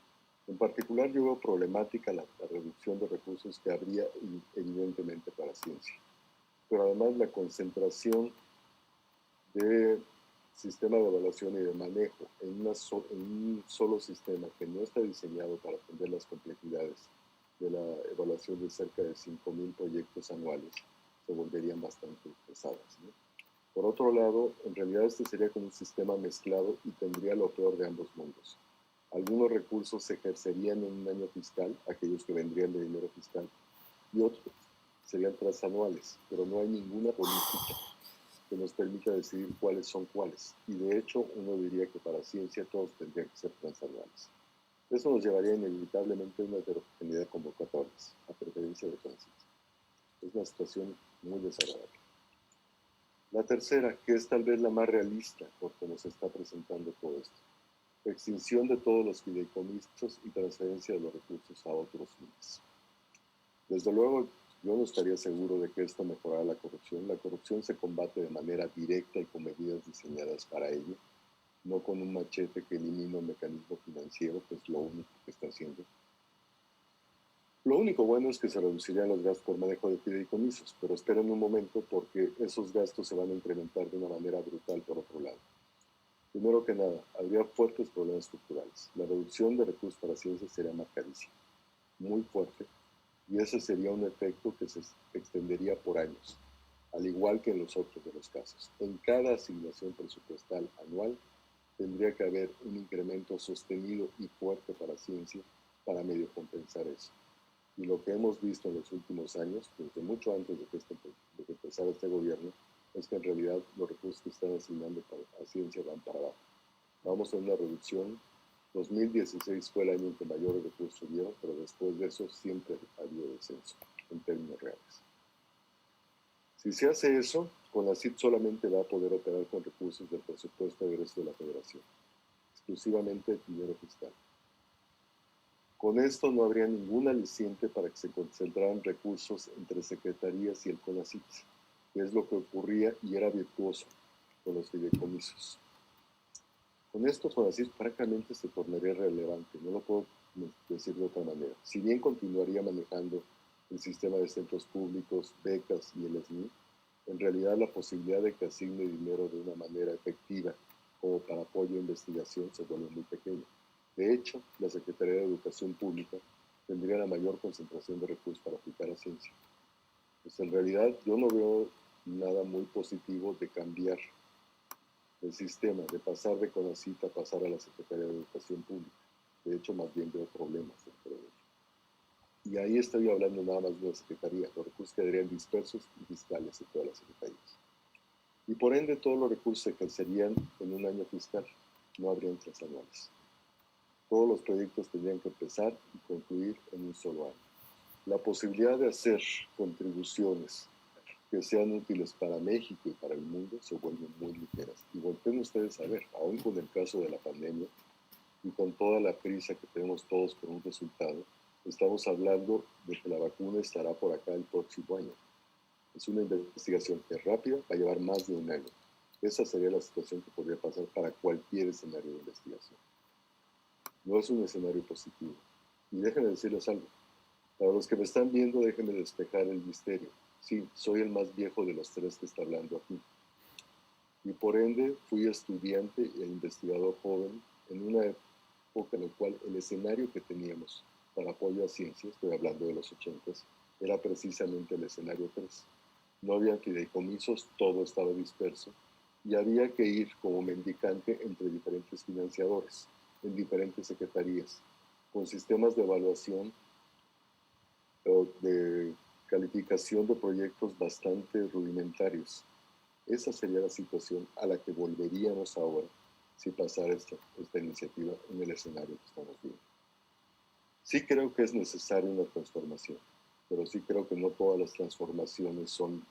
En particular, yo veo problemática la reducción de recursos que habría evidentemente para ciencia. Pero además la concentración de sistema de evaluación y de manejo en un solo sistema que no está diseñado para atender las complejidades de la evaluación de cerca de 5,000 proyectos anuales, se volverían bastante pesadas, ¿no? Por otro lado, en realidad este sería como un sistema mezclado y tendría lo peor de ambos mundos. Algunos recursos se ejercerían en un año fiscal, aquellos que vendrían de dinero fiscal, y otros serían transanuales, pero no hay ninguna política que nos permita decidir cuáles son cuáles. Y de hecho, uno diría que para ciencia todos tendrían que ser transanuales. Eso nos llevaría inevitablemente a una heterogeneidad de convocatorias, a preferencia de CONACYT. Es una situación muy desagradable. La tercera, que es tal vez la más realista por cómo se está presentando todo esto: extinción de todos los fideicomisos y transferencia de los recursos a otros fines. Desde luego, yo no estaría seguro de que esto mejorara la corrupción. La corrupción se combate de manera directa y con medidas diseñadas para ello, no con un machete que elimina un mecanismo financiero, que es lo único que está haciendo. Lo único bueno es que se reducirían los gastos por manejo de fideicomisos, pero esperen un momento porque esos gastos se van a incrementar de una manera brutal por otro lado. Primero que nada, habría fuertes problemas estructurales. La reducción de recursos para ciencia sería marcadísima, muy fuerte, y ese sería un efecto que se extendería por años, al igual que en los otros de los casos. En cada asignación presupuestal anual tendría que haber un incremento sostenido y fuerte para ciencia para medio compensar eso. Y lo que hemos visto en los últimos años, desde mucho antes de que empezara este gobierno, es que en realidad los recursos que están asignando a ciencia van para abajo. Vamos a una reducción. 2016 fue el año en que mayores recursos dieron, pero después de eso siempre ha habido descenso en términos reales. Si se hace eso, CONACYT solamente va a poder operar con recursos del presupuesto de egreso de la Federación, exclusivamente el dinero fiscal. Con esto no habría ningún aliciente para que se concentraran recursos entre secretarías y el CONACYT, que es lo que ocurría y era virtuoso con los fideicomisos. Con esto, CONACYT francamente se tornaría relevante, no lo puedo decir de otra manera. Si bien continuaría manejando el sistema de centros públicos, becas y el SNI, en realidad la posibilidad de que asigne dinero de una manera efectiva como para apoyo a investigación se vuelve muy pequeña. De hecho, la Secretaría de Educación Pública tendría la mayor concentración de recursos para aplicar a ciencia. Pues en realidad yo no veo nada muy positivo de cambiar el sistema de pasar de CONACYT a pasar a la Secretaría de Educación Pública. De hecho, más bien veo problemas dentro de ello. Y ahí estoy hablando nada más de una secretaría. Los recursos quedarían dispersos y fiscales en todas las secretarías. Y por ende, todos los recursos se ejercerían en un año fiscal. No habrían transanuales. Todos los proyectos tendrían que empezar y concluir en un solo año. La posibilidad de hacer contribuciones que sean útiles para México y para el mundo se vuelven muy ligeras. Y volteen ustedes a ver, aún con el caso de la pandemia y con toda la prisa que tenemos todos por un resultado, estamos hablando de que la vacuna estará por acá el próximo año. Es una investigación que es rápida, va a llevar más de un año. Esa sería la situación que podría pasar para cualquier escenario de investigación. No es un escenario positivo. Y déjenme decirles algo. Para los que me están viendo, déjenme despejar el misterio. Sí, soy el más viejo de los tres que está hablando aquí. Y por ende, fui estudiante e investigador joven en una época en la cual el escenario que teníamos para apoyo a ciencia, estoy hablando de los 80s, era precisamente el escenario 3. No había fideicomisos, todo estaba disperso y había que ir como mendicante entre diferentes financiadores, en diferentes secretarías, con sistemas de evaluación o de calificación de proyectos bastante rudimentarios. Esa sería la situación a la que volveríamos ahora si pasara esta iniciativa en el escenario que estamos viendo. Sí creo que es necesaria una transformación, pero sí creo que no todas las transformaciones son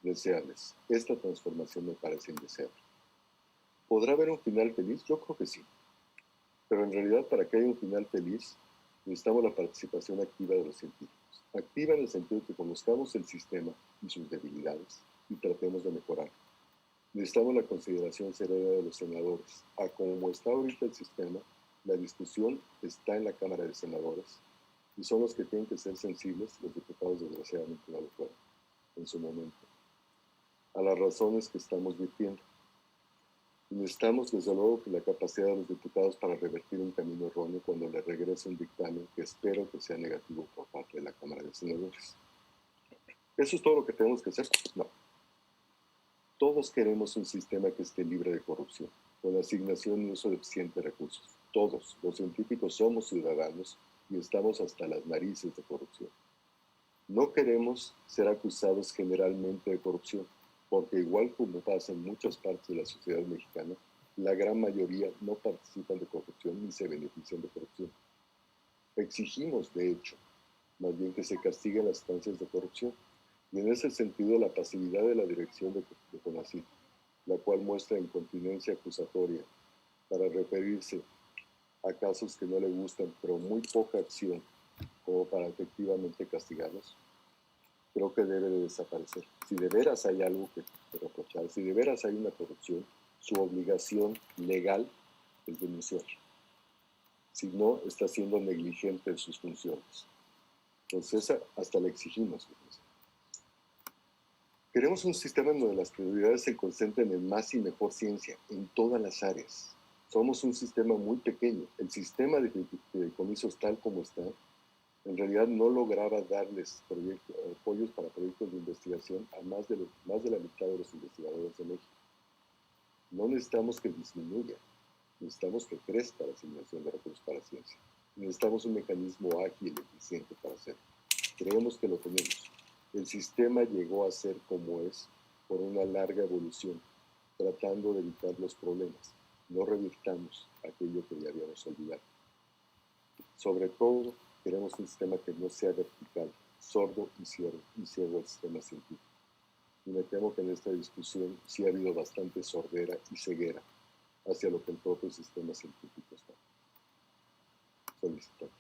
deseables. Esta transformación me parece indeseable. ¿Podrá haber un final feliz? Yo creo que sí. Pero en realidad, para que haya un final feliz, necesitamos la participación activa de los científicos. Activa en el sentido de que conozcamos el sistema y sus debilidades y tratemos de mejorar. Necesitamos la consideración serena de los senadores. A como está ahorita el sistema, la discusión está en la Cámara de Senadores y son los que tienen que ser sensibles, los diputados desgraciadamente no lo fueron en su momento, a las razones que estamos virtiendo. Y necesitamos, desde luego, que la capacidad de los diputados para revertir un camino erróneo cuando le regrese un dictamen que espero que sea negativo por parte de la Cámara de Senadores. ¿Eso es todo lo que tenemos que hacer? No. Todos queremos un sistema que esté libre de corrupción, con asignación y uso eficiente de recursos. Todos, los científicos, somos ciudadanos y estamos hasta las narices de corrupción. No queremos ser acusados generalmente de corrupción, porque igual como pasa en muchas partes de la sociedad mexicana, la gran mayoría no participan de corrupción ni se benefician de corrupción. Exigimos, de hecho, más bien que se castiguen las instancias de corrupción. Y en ese sentido, la pasividad de la dirección de CONACYT, la cual muestra incontinencia acusatoria para referirse a casos que no le gustan, pero muy poca acción como para efectivamente castigarlos, creo que debe de desaparecer. Si de veras hay algo que reprochar, si de veras hay una corrupción, su obligación legal es denunciar. Si no, está siendo negligente en sus funciones. Entonces, esa hasta la exigimos. Queremos un sistema en donde las prioridades se concentren en más y mejor ciencia, en todas las áreas. Somos un sistema muy pequeño. El sistema de fideicomisos tal como está, en realidad no lograba darles apoyos para proyectos de investigación a más de la mitad de los investigadores de México. No necesitamos que disminuya, necesitamos que crezca la asignación de recursos para ciencia. Necesitamos un mecanismo ágil y eficiente para hacerlo. Creemos que lo tenemos. El sistema llegó a ser como es por una larga evolución, tratando de evitar los problemas. No revirtamos aquello que ya habíamos olvidado. Sobre todo, queremos un sistema que no sea vertical, sordo y ciego al sistema científico. Y me temo que en esta discusión sí ha habido bastante sordera y ceguera hacia lo que el propio sistema científico está solicitando.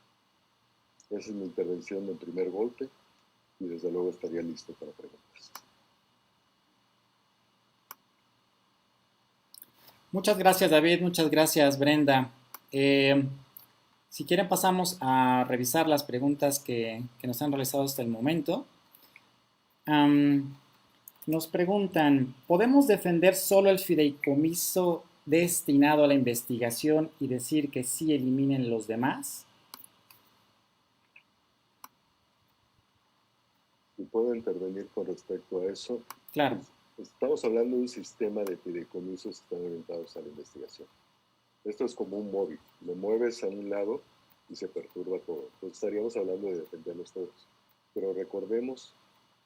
Esa es mi intervención en primer golpe y desde luego estaría listo para preguntas. Muchas gracias, David. Muchas gracias, Brenda. Si quieren pasamos a revisar las preguntas que nos han realizado hasta el momento. Nos preguntan, ¿podemos defender solo el fideicomiso destinado a la investigación y decir que sí eliminen los demás? Si puedo intervenir con respecto a eso. Claro. Pues, Estamos hablando de un sistema de fideicomisos que están orientados a la investigación. Esto es como un móvil, lo mueves a un lado y se perturba todo. Entonces estaríamos hablando de defenderlos todos. Pero recordemos,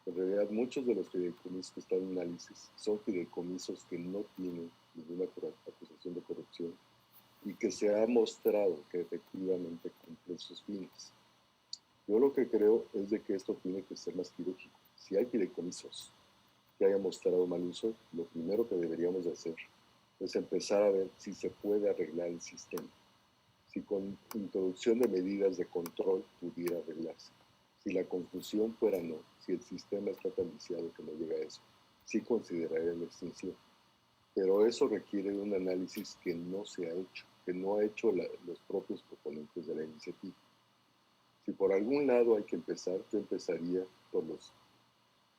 en realidad muchos de los fideicomisos que están en análisis son fideicomisos que no tienen ninguna acusación de corrupción y que se ha mostrado que efectivamente cumplen sus fines. Yo lo que creo es de que esto tiene que ser más quirúrgico. Si hay fideicomisos que hayan mostrado mal uso, lo primero que deberíamos de hacer es empezar a ver si se puede arreglar el sistema. Si con introducción de medidas de control pudiera arreglarse. Si la conclusión fuera no, si el sistema está tan viciado que no llega a eso, sí consideraría la extinción. Pero eso requiere de un análisis que no se ha hecho, que no ha hecho los propios proponentes de la iniciativa. Si por algún lado hay que empezar, yo empezaría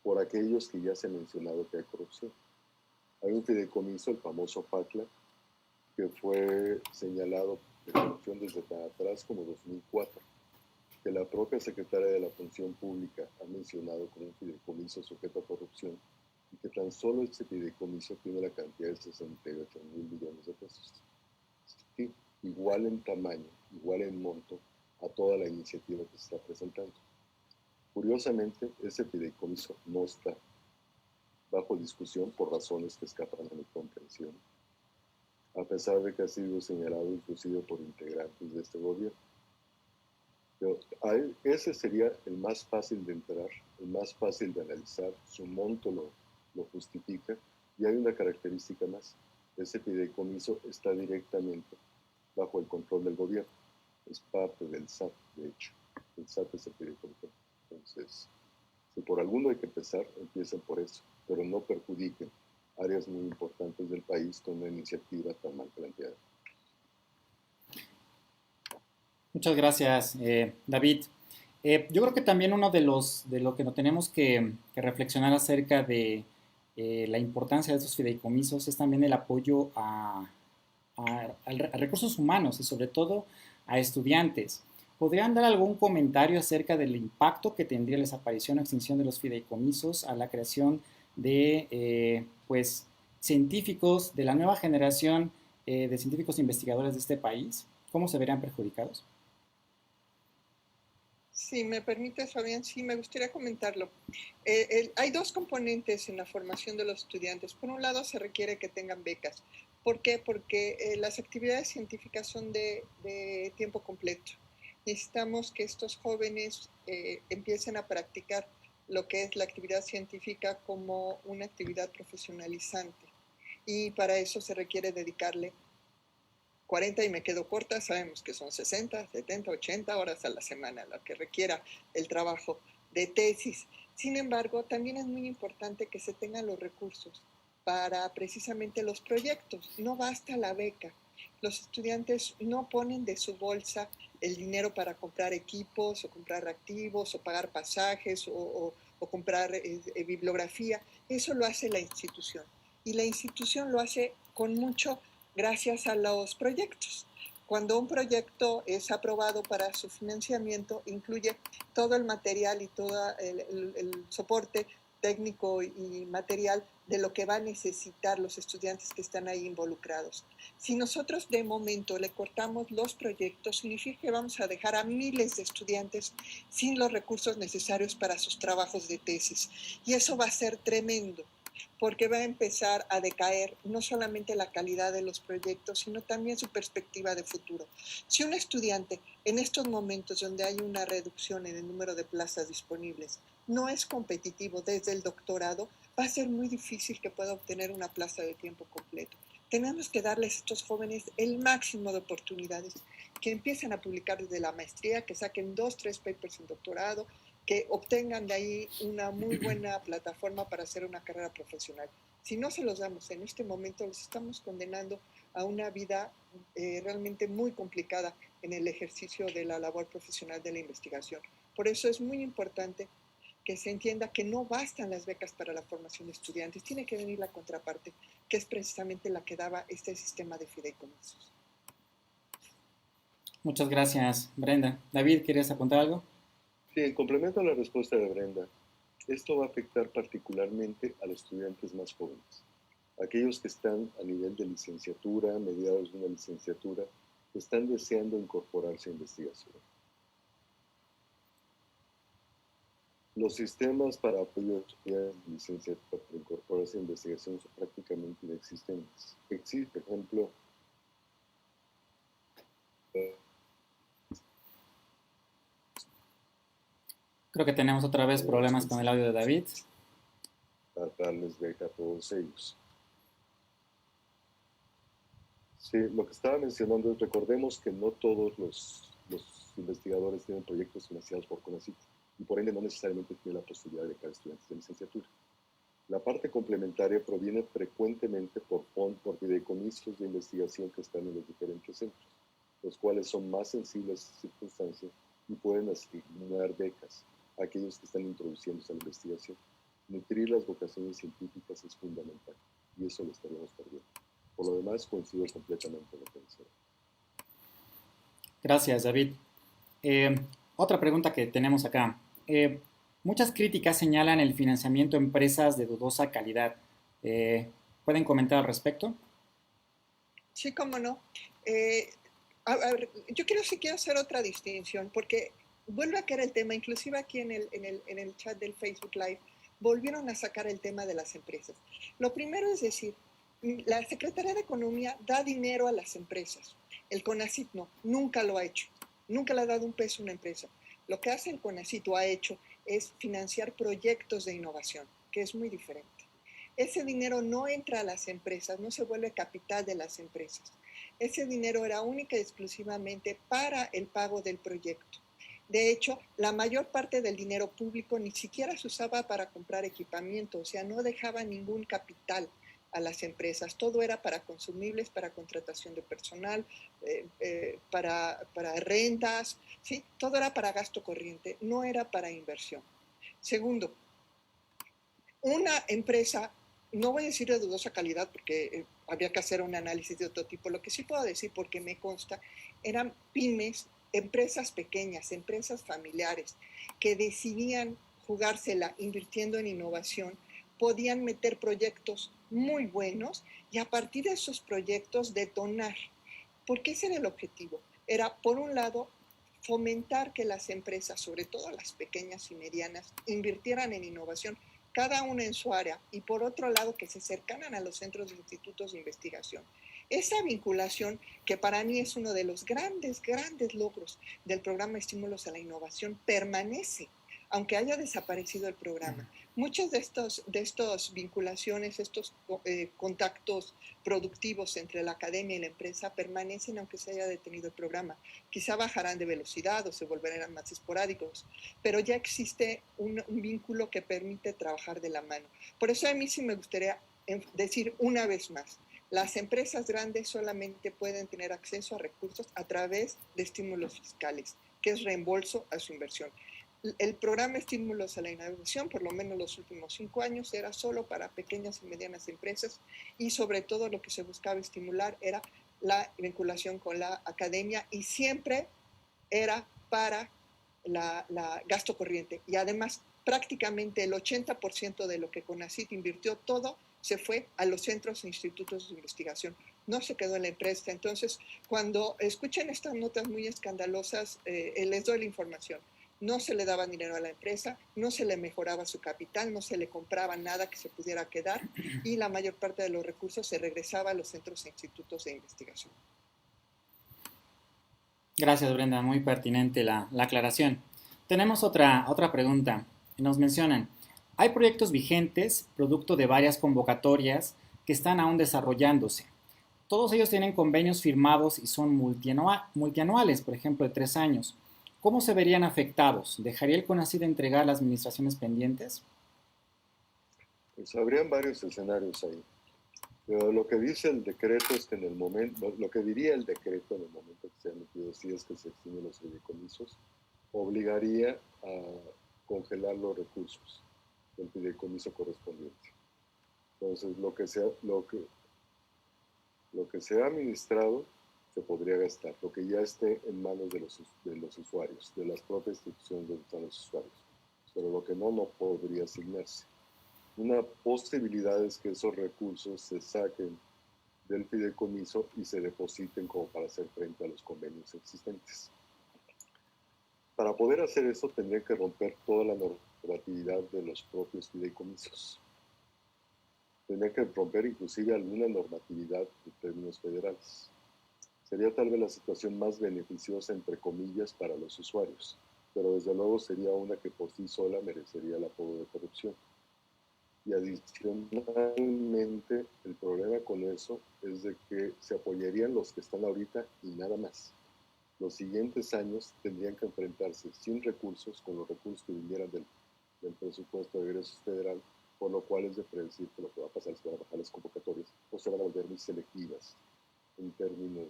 por aquellos que ya se ha mencionado que hay corrupción. Hay un fideicomiso, el famoso FACLA, que fue señalado de corrupción desde tan atrás como 2004, que la propia secretaria de la Función Pública ha mencionado como un fideicomiso sujeto a corrupción y que tan solo este fideicomiso tiene la cantidad de 68,000 millones de pesos. Sí, igual en tamaño, igual en monto a toda la iniciativa que se está presentando. Curiosamente, ese fideicomiso no está bajo discusión por razones que escapan a mi comprensión, a pesar de que ha sido señalado inclusive por integrantes de este gobierno. Pero ese sería el más fácil de entrar, el más fácil de analizar, su monto lo justifica, y hay una característica más: ese fideicomiso está directamente bajo el control del gobierno, es parte del SAT, de hecho, el SAT es el fideicomiso. Entonces, si por alguno hay que empezar, empiecen por eso, pero no perjudiquen áreas muy importantes del país con una iniciativa tan mal planteada. Muchas gracias, David. Yo creo que también uno de lo que no tenemos que reflexionar acerca de la importancia de estos fideicomisos es también el apoyo a recursos humanos y sobre todo a estudiantes. ¿Podrían dar algún comentario acerca del impacto que tendría la desaparición o extinción de los fideicomisos a la creación de pues, científicos de la nueva generación de científicos investigadores de este país? ¿Cómo se verían perjudicados? Si me permites, Fabián, sí, me gustaría comentarlo. Hay dos componentes en la formación de los estudiantes. Por un lado, se requiere que tengan becas. ¿Por qué? Porque las actividades científicas son de tiempo completo. Necesitamos que estos jóvenes empiecen a practicar lo que es la actividad científica como una actividad profesionalizante. Y para eso se requiere dedicarle 40 y me quedo corta, sabemos que son 60, 70, 80 horas a la semana, lo que requiera el trabajo de tesis. Sin embargo, también es muy importante que se tengan los recursos para precisamente los proyectos. No basta la beca. Los estudiantes no ponen de su bolsa el dinero para comprar equipos o comprar reactivos o pagar pasajes o comprar bibliografía. Eso lo hace la institución. Y la institución lo hace con mucho gracias a los proyectos. Cuando un proyecto es aprobado para su financiamiento, incluye todo el material y todo el soporte técnico y material de lo que va a necesitar los estudiantes que están ahí involucrados. Si nosotros de momento le cortamos los proyectos, significa que vamos a dejar a miles de estudiantes sin los recursos necesarios para sus trabajos de tesis. Y eso va a ser tremendo, porque va a empezar a decaer no solamente la calidad de los proyectos, sino también su perspectiva de futuro. Si un estudiante en estos momentos donde hay una reducción en el número de plazas disponibles no es competitivo desde el doctorado, va a ser muy difícil que pueda obtener una plaza de tiempo completo. Tenemos que darles a estos jóvenes el máximo de oportunidades, que empiecen a publicar desde la maestría, que saquen 2, 3 papers en doctorado, que obtengan de ahí una muy buena plataforma para hacer una carrera profesional. Si no se los damos en este momento, los estamos condenando a una vida realmente muy complicada en el ejercicio de la labor profesional de la investigación. Por eso es muy importante que se entienda que no bastan las becas para la formación de estudiantes, tiene que venir la contraparte, que es precisamente la que daba este sistema de fideicomisos. Muchas gracias, Brenda. David, ¿quieres apuntar algo? Sí, en complemento a la respuesta de Brenda, Esto va a afectar particularmente a los estudiantes más jóvenes, aquellos que están a nivel de licenciatura, mediados de una licenciatura, que están deseando incorporarse a investigación. Los sistemas para apoyo a estudiantes de licenciatura para incorporarse a investigación son prácticamente inexistentes. Existe, por ejemplo, Creo que tenemos otra vez problemas con el audio de David. Para darles beca a todos ellos. Sí, lo que estaba mencionando es, recordemos que no todos los investigadores tienen proyectos financiados por CONACYT y por ende no necesariamente tienen la posibilidad de becar estudiantes de licenciatura. La parte complementaria proviene frecuentemente por fideicomisos de investigación que están en los diferentes centros, los cuales son más sensibles a estas circunstancias y pueden asignar becas a aquellos que están introduciéndose a la investigación. Nutrir las vocaciones científicas es fundamental y eso lo estaríamos perdiendo. Por lo demás, coincido completamente con lo que decía. Gracias, David. Otra pregunta que tenemos acá. Muchas críticas señalan el financiamiento a empresas de dudosa calidad. ¿Pueden comentar al respecto? Sí, cómo no. Yo quiero hacer otra distinción, porque vuelve a caer el tema, inclusive aquí en el chat del Facebook Live, volvieron a sacar el tema de las empresas. Lo primero es decir, la Secretaría de Economía da dinero a las empresas. El CONACYT no, nunca lo ha hecho. Nunca le ha dado un peso a una empresa. Lo que hace el CONACYT o ha hecho es financiar proyectos de innovación, que es muy diferente. Ese dinero no entra a las empresas, no se vuelve capital de las empresas. Ese dinero era única y exclusivamente para el pago del proyecto. De hecho, la mayor parte del dinero público ni siquiera se usaba para comprar equipamiento, o sea, no dejaba ningún capital a las empresas. Todo era para consumibles, para contratación de personal, para rentas, ¿sí? Todo era para gasto corriente, no era para inversión. Segundo, una empresa, no voy a decir de dudosa calidad porque habría que hacer un análisis de otro tipo, lo que sí puedo decir porque me consta, eran pymes, empresas pequeñas, empresas familiares, que decidían jugársela invirtiendo en innovación, podían meter proyectos muy buenos y a partir de esos proyectos detonar. Porque ese era el objetivo. Era, por un lado, fomentar que las empresas, sobre todo las pequeñas y medianas, invirtieran en innovación, cada una en su área, y por otro lado, que se acercaran a los centros de institutos de investigación. Esa vinculación, que para mí es uno de los grandes logros del programa Estímulos a la Innovación, permanece, aunque haya desaparecido el programa. Muchas de estos vinculaciones, estos contactos productivos entre la academia y la empresa permanecen aunque se haya detenido el programa. Quizá bajarán de velocidad o se volverán más esporádicos, pero ya existe un vínculo que permite trabajar de la mano. Por eso a mí sí me gustaría decir una vez más, las empresas grandes solamente pueden tener acceso a recursos a través de estímulos fiscales, que es reembolso a su inversión. El programa Estímulos a la Innovación, por lo menos los últimos 5 años, era solo para pequeñas y medianas empresas y sobre todo lo que se buscaba estimular era la vinculación con la academia y siempre era para la gasto corriente. Y además prácticamente el 80% de lo que CONACYT invirtió, todo se fue a los centros e institutos de investigación. No se quedó en la empresa. Entonces, cuando escuchen estas notas muy escandalosas, les doy la información. No se le daba dinero a la empresa, no se le mejoraba su capital, no se le compraba nada que se pudiera quedar y la mayor parte de los recursos se regresaba a los centros e institutos de investigación. Gracias, Brenda, muy pertinente la aclaración. Tenemos otra pregunta. Nos mencionan, hay proyectos vigentes, producto de varias convocatorias que están aún desarrollándose. Todos ellos tienen convenios firmados y son multianuales, por ejemplo, de 3 años. ¿Cómo se verían afectados? ¿Dejaría el CONACYT de entregar las administraciones pendientes? Pues habrían varios escenarios ahí. Pero lo que dice el decreto es que en el momento, lo que diría el decreto en el momento que se ha emitido, si es que se extienden los fideicomisos, obligaría a congelar los recursos del fideicomiso correspondiente. Entonces, lo que se ha administrado se podría gastar, lo que ya esté en manos de los usuarios, de las propias instituciones donde están los usuarios. pero lo que no, no podría asignarse. Una posibilidad es que esos recursos se saquen del fideicomiso y se depositen como para hacer frente a los convenios existentes. Para poder hacer eso tendría que romper toda la normatividad de los propios fideicomisos. Tendría que romper inclusive alguna normatividad en términos federales. Sería tal vez la situación más beneficiosa, entre comillas, para los usuarios, pero desde luego sería una que por sí sola merecería el apodo de corrupción. Y adicionalmente, el problema con eso es de que se apoyarían los que están ahorita y nada más. Los siguientes años tendrían que enfrentarse sin recursos, con los recursos que vinieran del presupuesto de egresos federal, por lo cual es de predecir que lo que va a pasar es que van a bajar las convocatorias o se van a volver muy selectivas en términos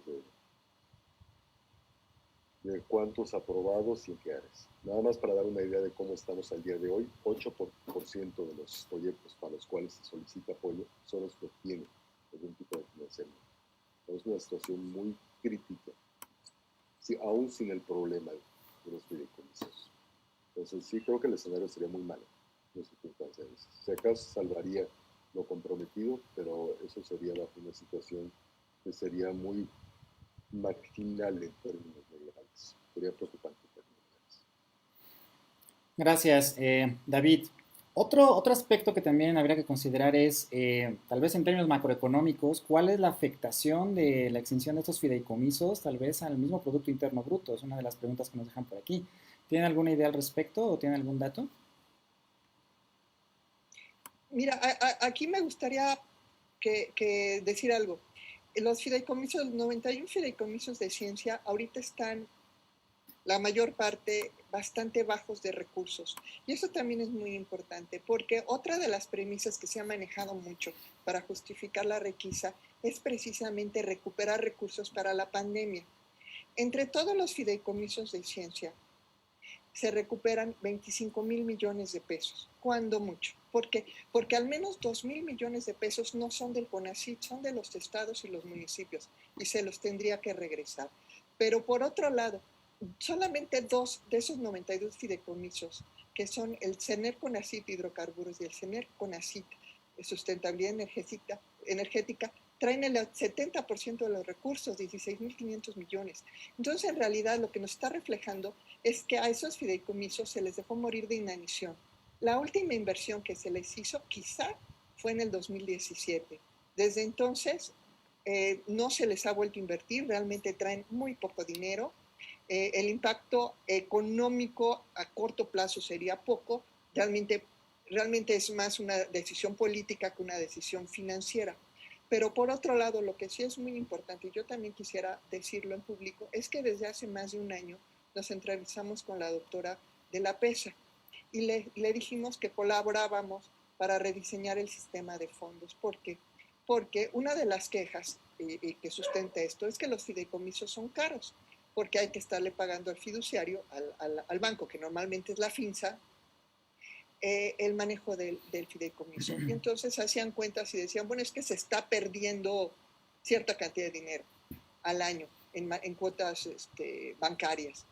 de cuántos aprobados y en qué áreas. Nada más para dar una idea de cómo estamos al día de hoy, 8% de los proyectos para los cuales se solicita apoyo son los que obtienen algún tipo de financiamiento. Es una situación muy crítica, sí, aún sin el problema de los fideicomisos. Entonces sí creo que el escenario sería muy malo en las circunstancias. Si acaso salvaría lo comprometido, pero eso sería bajo una situación que sería muy marginal en términos legales. Sería preocupante en términos legales. Gracias, David. Otro aspecto que también habría que considerar es, tal vez en términos macroeconómicos, cuál es la afectación de la extinción de estos fideicomisos, tal vez al mismo Producto Interno Bruto. Es una de las preguntas que nos dejan por aquí. ¿Tienen alguna idea al respecto o tienen algún dato? Mira, aquí me gustaría que decir algo. Los fideicomisos, 91 fideicomisos de ciencia, ahorita están la mayor parte bastante bajos de recursos. Y eso también es muy importante, porque otra de las premisas que se ha manejado mucho para justificar la requisa es precisamente recuperar recursos para la pandemia. Entre todos los fideicomisos de ciencia, se recuperan 25,000 millones de pesos, cuando mucho. ¿Por qué? Porque al menos 2,000 millones de pesos no son del CONACYT, son de los estados y los municipios, y se los tendría que regresar. Pero por otro lado, solamente 2 de esos 92 fideicomisos, que son el CENER CONACYT Hidrocarburos y el CENER CONACYT Sustentabilidad Energética, traen el 70% de los recursos, 16,500 millones. Entonces, en realidad, lo que nos está reflejando es que a esos fideicomisos se les dejó morir de inanición. La última inversión que se les hizo quizá fue en el 2017. Desde entonces no se les ha vuelto a invertir, realmente traen muy poco dinero. El impacto económico a corto plazo sería poco, realmente es más una decisión política que una decisión financiera. Pero por otro lado, lo que sí es muy importante, y yo también quisiera decirlo en público, es que desde hace más de un año nos entrevistamos con la doctora de la PESA y le dijimos que colaborábamos para rediseñar el sistema de fondos. ¿Por qué? Porque una de las quejas que sustenta esto es que los fideicomisos son caros, porque hay que estarle pagando al fiduciario, al banco, que normalmente es la FINSA, el manejo del fideicomiso. Y entonces hacían cuentas y decían, bueno, es que se está perdiendo cierta cantidad de dinero al año en cuotas bancarias.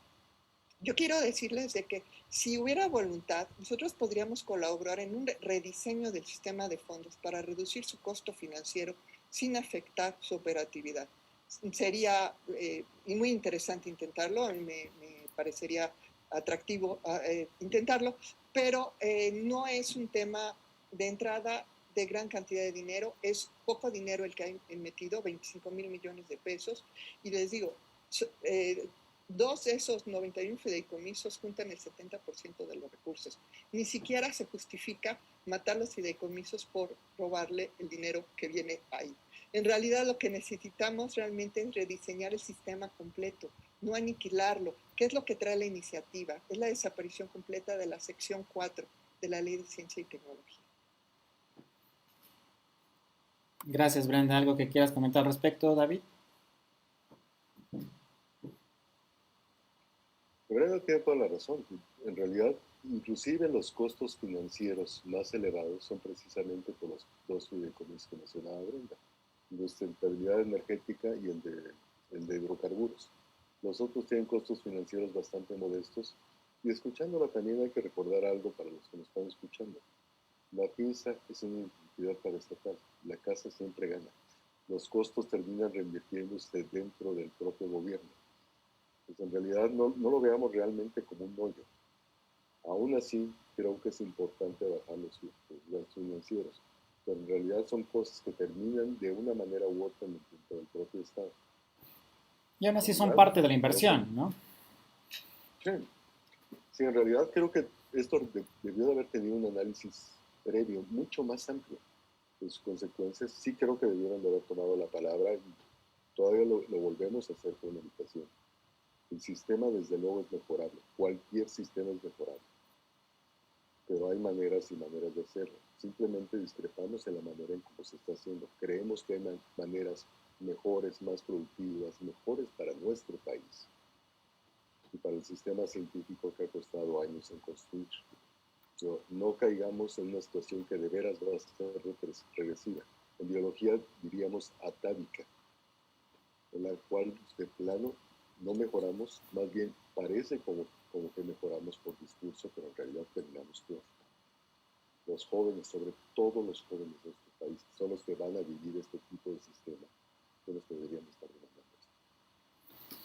Yo quiero decirles de que si hubiera voluntad, nosotros podríamos colaborar en un rediseño del sistema de fondos para reducir su costo financiero sin afectar su operatividad. Sería muy interesante intentarlo, a mí me parecería atractivo intentarlo, pero no es un tema de entrada de gran cantidad de dinero, es poco dinero el que han metido, 25,000 millones de pesos, y les digo, 2 de esos 91 fideicomisos juntan el 70% de los recursos. Ni siquiera se justifica matar los fideicomisos por robarle el dinero que viene ahí. En realidad lo que necesitamos realmente es rediseñar el sistema completo, no aniquilarlo. ¿Qué es lo que trae la iniciativa? Es la desaparición completa de la sección 4 de la Ley de Ciencia y Tecnología. Gracias, Brenda. ¿Algo que quieras comentar al respecto, David? Brenda tiene toda la razón. En realidad, inclusive los costos financieros más elevados son precisamente por los dos fideicomisos que mencionaba Brenda, el de sustentabilidad energética y el de hidrocarburos. Los otros tienen costos financieros bastante modestos Y escuchándola también hay que recordar algo para los que nos están escuchando. La PINSA es una entidad paraestatal. La casa siempre gana. Los costos terminan reinvirtiéndose dentro del propio gobierno. Pues en realidad no lo veamos realmente como un hoyo. Aún así, creo que es importante bajar los gastos financieros, pero en realidad son cosas que terminan de una manera u otra dentro del propio Estado. Y aún así son parte de la inversión, ¿no? Sí. Sí, en realidad creo que esto debió de haber tenido un análisis previo mucho más amplio de sus consecuencias. Sí creo que debieron de haber tomado la palabra y todavía lo volvemos a hacer con una invitación. El sistema desde luego es mejorable, cualquier sistema es mejorable, pero hay maneras y maneras de hacerlo. Simplemente discrepamos en la manera en cómo se está haciendo. Creemos que hay maneras mejores, más productivas, mejores para nuestro país y para el sistema científico que ha costado años en construir. No caigamos en una situación que de veras va a ser regresiva. En biología diríamos atávica, en la cual de plano no mejoramos, más bien parece como que mejoramos por discurso, pero en realidad terminamos peor. Los jóvenes, sobre todo los jóvenes de nuestro país, son los que van a vivir este tipo de sistema, son los que deberían estar demandando esto.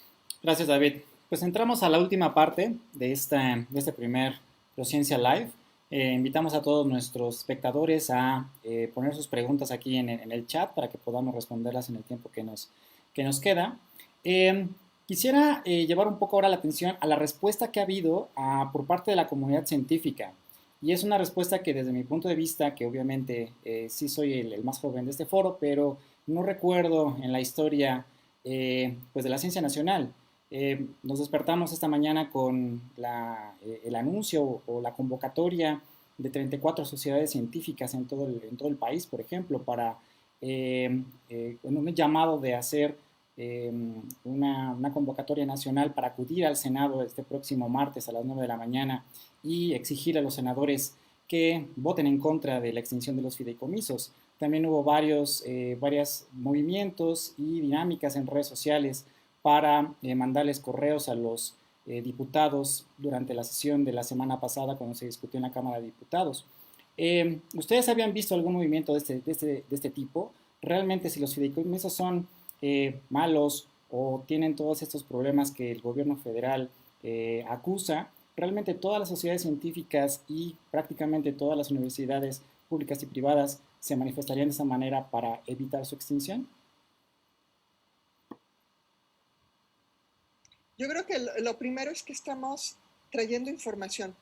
Gracias, David. Pues entramos a la última parte de este primer Prociencia Live. Invitamos a todos nuestros espectadores a poner sus preguntas aquí en el chat para que podamos responderlas en el tiempo que nos queda. Quisiera llevar un poco ahora la atención a la respuesta que ha habido por parte de la comunidad científica. Y es una respuesta que desde mi punto de vista, que obviamente sí soy el más joven de este foro, pero no recuerdo en la historia pues de la ciencia nacional. Nos despertamos esta mañana con el anuncio o la convocatoria de 34 sociedades científicas en todo el país, por ejemplo, para un llamado de hacer una convocatoria nacional para acudir al Senado este próximo martes a las 9 de la mañana y exigir a los senadores que voten en contra de la extinción de los fideicomisos. También hubo varios movimientos y dinámicas en redes sociales para mandarles correos a los diputados durante la sesión de la semana pasada cuando se discutió en la Cámara de Diputados. ¿Ustedes habían visto algún movimiento de este tipo? Realmente, si los fideicomisos son malos o tienen todos estos problemas que el gobierno federal acusa, realmente todas las sociedades científicas y prácticamente todas las universidades públicas y privadas se manifestarían de esa manera para evitar su extinción. Yo creo que lo primero es que estamos trayendo información.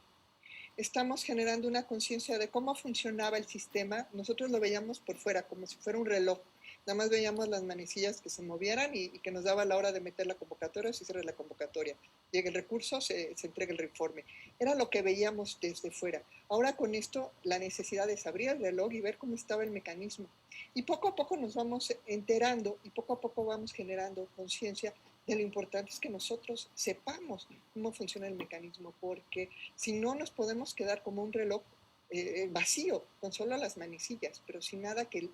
Estamos generando una conciencia de cómo funcionaba el sistema. Nosotros lo veíamos por fuera, como si fuera un reloj. Nada más veíamos las manecillas que se movieran y que nos daba la hora de meter la convocatoria, se cierra la convocatoria. Llega el recurso, se entrega el informe. Era lo que veíamos desde fuera. Ahora con esto, la necesidad es abrir el reloj y ver cómo estaba el mecanismo. Y poco a poco nos vamos enterando y poco a poco vamos generando conciencia de lo importante es que nosotros sepamos cómo funciona el mecanismo, porque si no nos podemos quedar como un reloj vacío, con solo las manecillas, pero sin nada que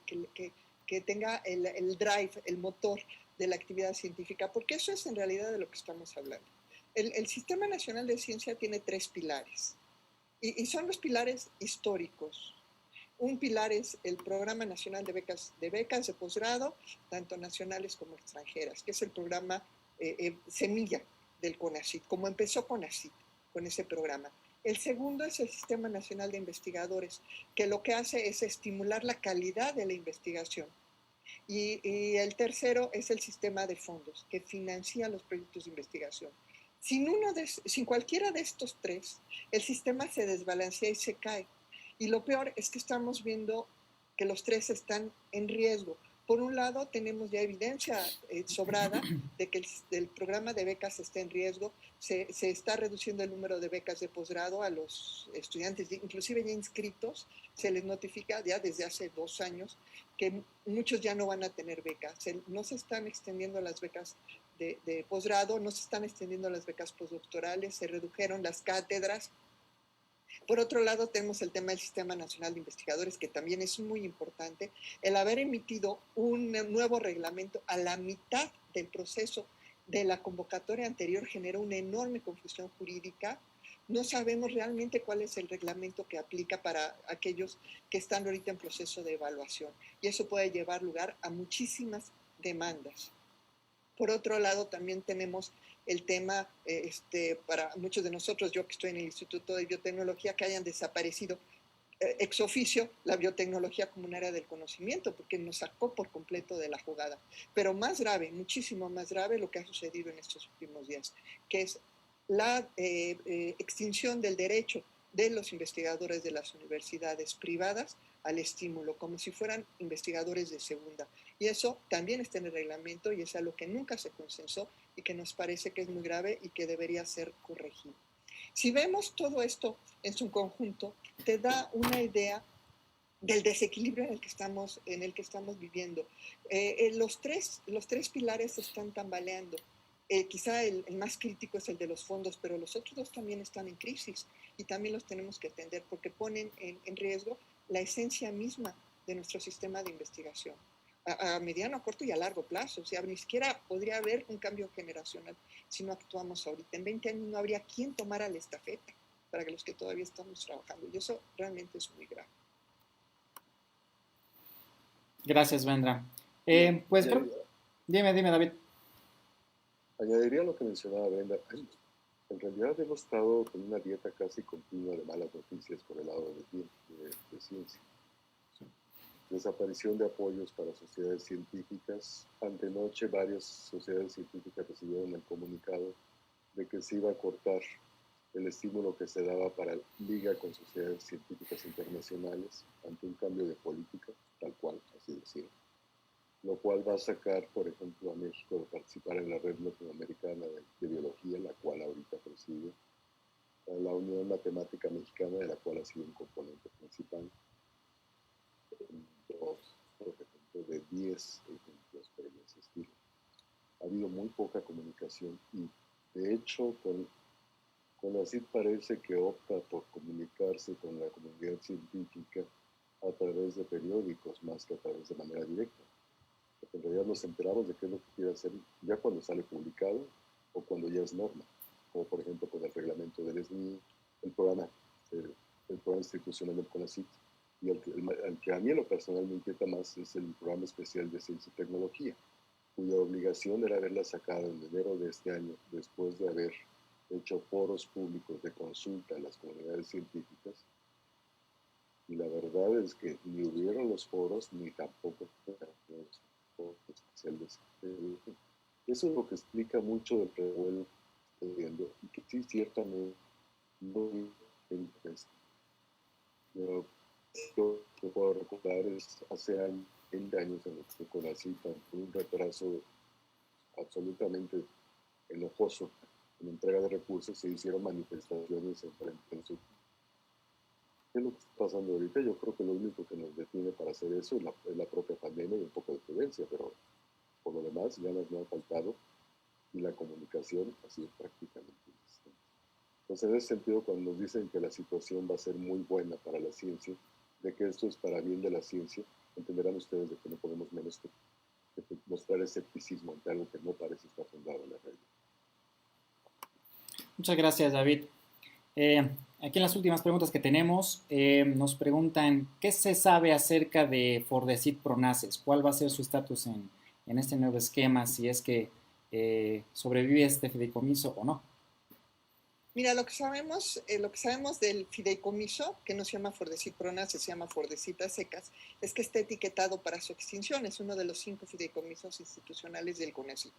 tenga el drive, el motor de la actividad científica, porque eso es en realidad de lo que estamos hablando. El Sistema Nacional de Ciencia tiene 3 pilares, y son los pilares históricos. Un pilar es el Programa Nacional de Becas de posgrado, tanto nacionales como extranjeras, que es el programa semilla del CONACYT, como empezó CONACYT con ese programa. El segundo es el Sistema Nacional de Investigadores, que lo que hace es estimular la calidad de la investigación. Y el tercero es el sistema de fondos, que financia los proyectos de investigación. Sin cualquiera de estos 3, el sistema se desbalancea y se cae. Y lo peor es que estamos viendo que los 3 están en riesgo. Por un lado, tenemos ya evidencia sobrada de que el programa de becas está en riesgo. Se está reduciendo el número de becas de posgrado a los estudiantes, inclusive ya inscritos. Se les notifica ya desde hace 2 años que muchos ya no van a tener becas. No se están extendiendo las becas de posgrado, no se están extendiendo las becas postdoctorales, se redujeron las cátedras. Por otro lado, tenemos el tema del Sistema Nacional de Investigadores, que también es muy importante. El haber emitido un nuevo reglamento a la mitad del proceso de la convocatoria anterior generó una enorme confusión jurídica. no sabemos realmente cuál es el reglamento que aplica para aquellos que están ahorita en proceso de evaluación. Y eso puede llevar lugar a muchísimas demandas. Por otro lado, también tenemos el tema, para muchos de nosotros, yo que estoy en el Instituto de Biotecnología, que hayan desaparecido ex oficio la biotecnología como un área del conocimiento, porque nos sacó por completo de la jugada. Pero más grave, muchísimo más grave, lo que ha sucedido en estos últimos días, que es la extinción del derecho de los investigadores de las universidades privadas al estímulo, como si fueran investigadores de segunda. Y eso también está en el reglamento y es algo que nunca se consensó y que nos parece que es muy grave y que debería ser corregido. Si vemos todo esto en su conjunto, te da una idea del desequilibrio en el que estamos viviendo. Los tres pilares se están tambaleando. Quizá el más crítico es el de los fondos, pero los otros dos también están en crisis y también los tenemos que atender porque ponen en riesgo la esencia misma de nuestro sistema de investigación a mediano, a corto y a largo plazo. O sea, ni siquiera podría haber un cambio generacional si no actuamos ahorita. En 20 años no habría quien tomara la estafeta para los que todavía estamos trabajando. Y eso realmente es muy grave. Gracias, Vendra. Pues dime, David. Añadiría lo que mencionaba Brenda. En realidad hemos estado con una dieta casi continua de malas noticias por el lado de ciencia. Desaparición de apoyos para sociedades científicas. Antenoche varias sociedades científicas recibieron el comunicado de que se iba a cortar el estímulo que se daba para liga con sociedades científicas internacionales ante un cambio de política, tal cual, así decirlo. Lo cual va a sacar, por ejemplo, a México de participar en la red latinoamericana de biología, la cual ahorita preside, a la Unión Matemática Mexicana, de la cual ha sido un componente principal. Dos, por ejemplo, de 10 ejemplos previos estilo. Ha habido muy poca comunicación y, de hecho, CONACYT parece que opta por comunicarse con la comunidad científica a través de periódicos más que a través de manera directa. Porque en realidad nos enteramos de qué es lo que quiere hacer ya cuando sale publicado o cuando ya es norma, como por ejemplo con el reglamento del SNI, el programa institucional del CONACYT, y el que a mí en lo personal me inquieta más es el programa especial de ciencia y tecnología, cuya obligación era haberla sacado en enero de este año, después de haber hecho foros públicos de consulta a las comunidades científicas, y la verdad es que ni hubieron los foros, ni tampoco los foros especiales. Eso es lo que explica mucho del revuelo que estoy viendo, y que sí, ciertamente, no es. Yo que puedo recordar es hace 20 años en los que CONACYT, por un retraso absolutamente enojoso en entrega de recursos, se hicieron manifestaciones en frente de su. ¿Qué es lo que está pasando ahorita? Yo creo que lo único que nos detiene para hacer eso es la propia pandemia y un poco de prudencia, pero por lo demás ya nos ha faltado y la comunicación ha sido prácticamente inexistente. Entonces, en ese sentido, cuando nos dicen que la situación va a ser muy buena para la ciencia, de que esto es para bien de la ciencia, entenderán ustedes de que no podemos menos que mostrar escepticismo ante algo que no parece estar fundado en la realidad. Muchas gracias, David. Aquí en las últimas preguntas que tenemos, nos preguntan, ¿qué se sabe acerca de Fordesit Pronaces? ¿Cuál va a ser su estatus en este nuevo esquema, si es que sobrevive este fideicomiso o no? Mira, lo que sabemos del fideicomiso, que no se llama Fordesit Pronaces, se llama Fordesit a secas, es que está etiquetado para su extinción. Es uno de los 5 fideicomisos institucionales del CONACYT.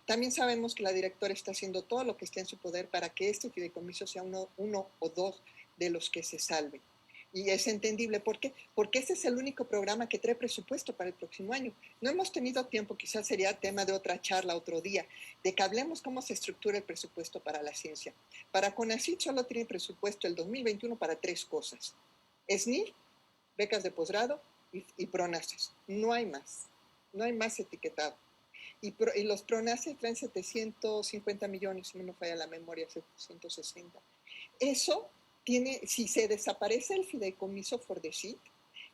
También sabemos que la directora está haciendo todo lo que esté en su poder para que este fideicomiso sea uno o dos de los que se salven. Y es entendible. ¿Por qué? Porque este es el único programa que trae presupuesto para el próximo año. No hemos tenido tiempo, quizás sería tema de otra charla otro día, de que hablemos cómo se estructura el presupuesto para la ciencia. Para CONACYT solo tiene presupuesto el 2021 para 3 cosas. SNI, becas de posgrado y PRONACES. No hay más. No hay más etiquetado. Y los PRONACES traen 750 millones, si no me falla la memoria, 760. Eso tiene, si se desaparece el fideicomiso Fordesit,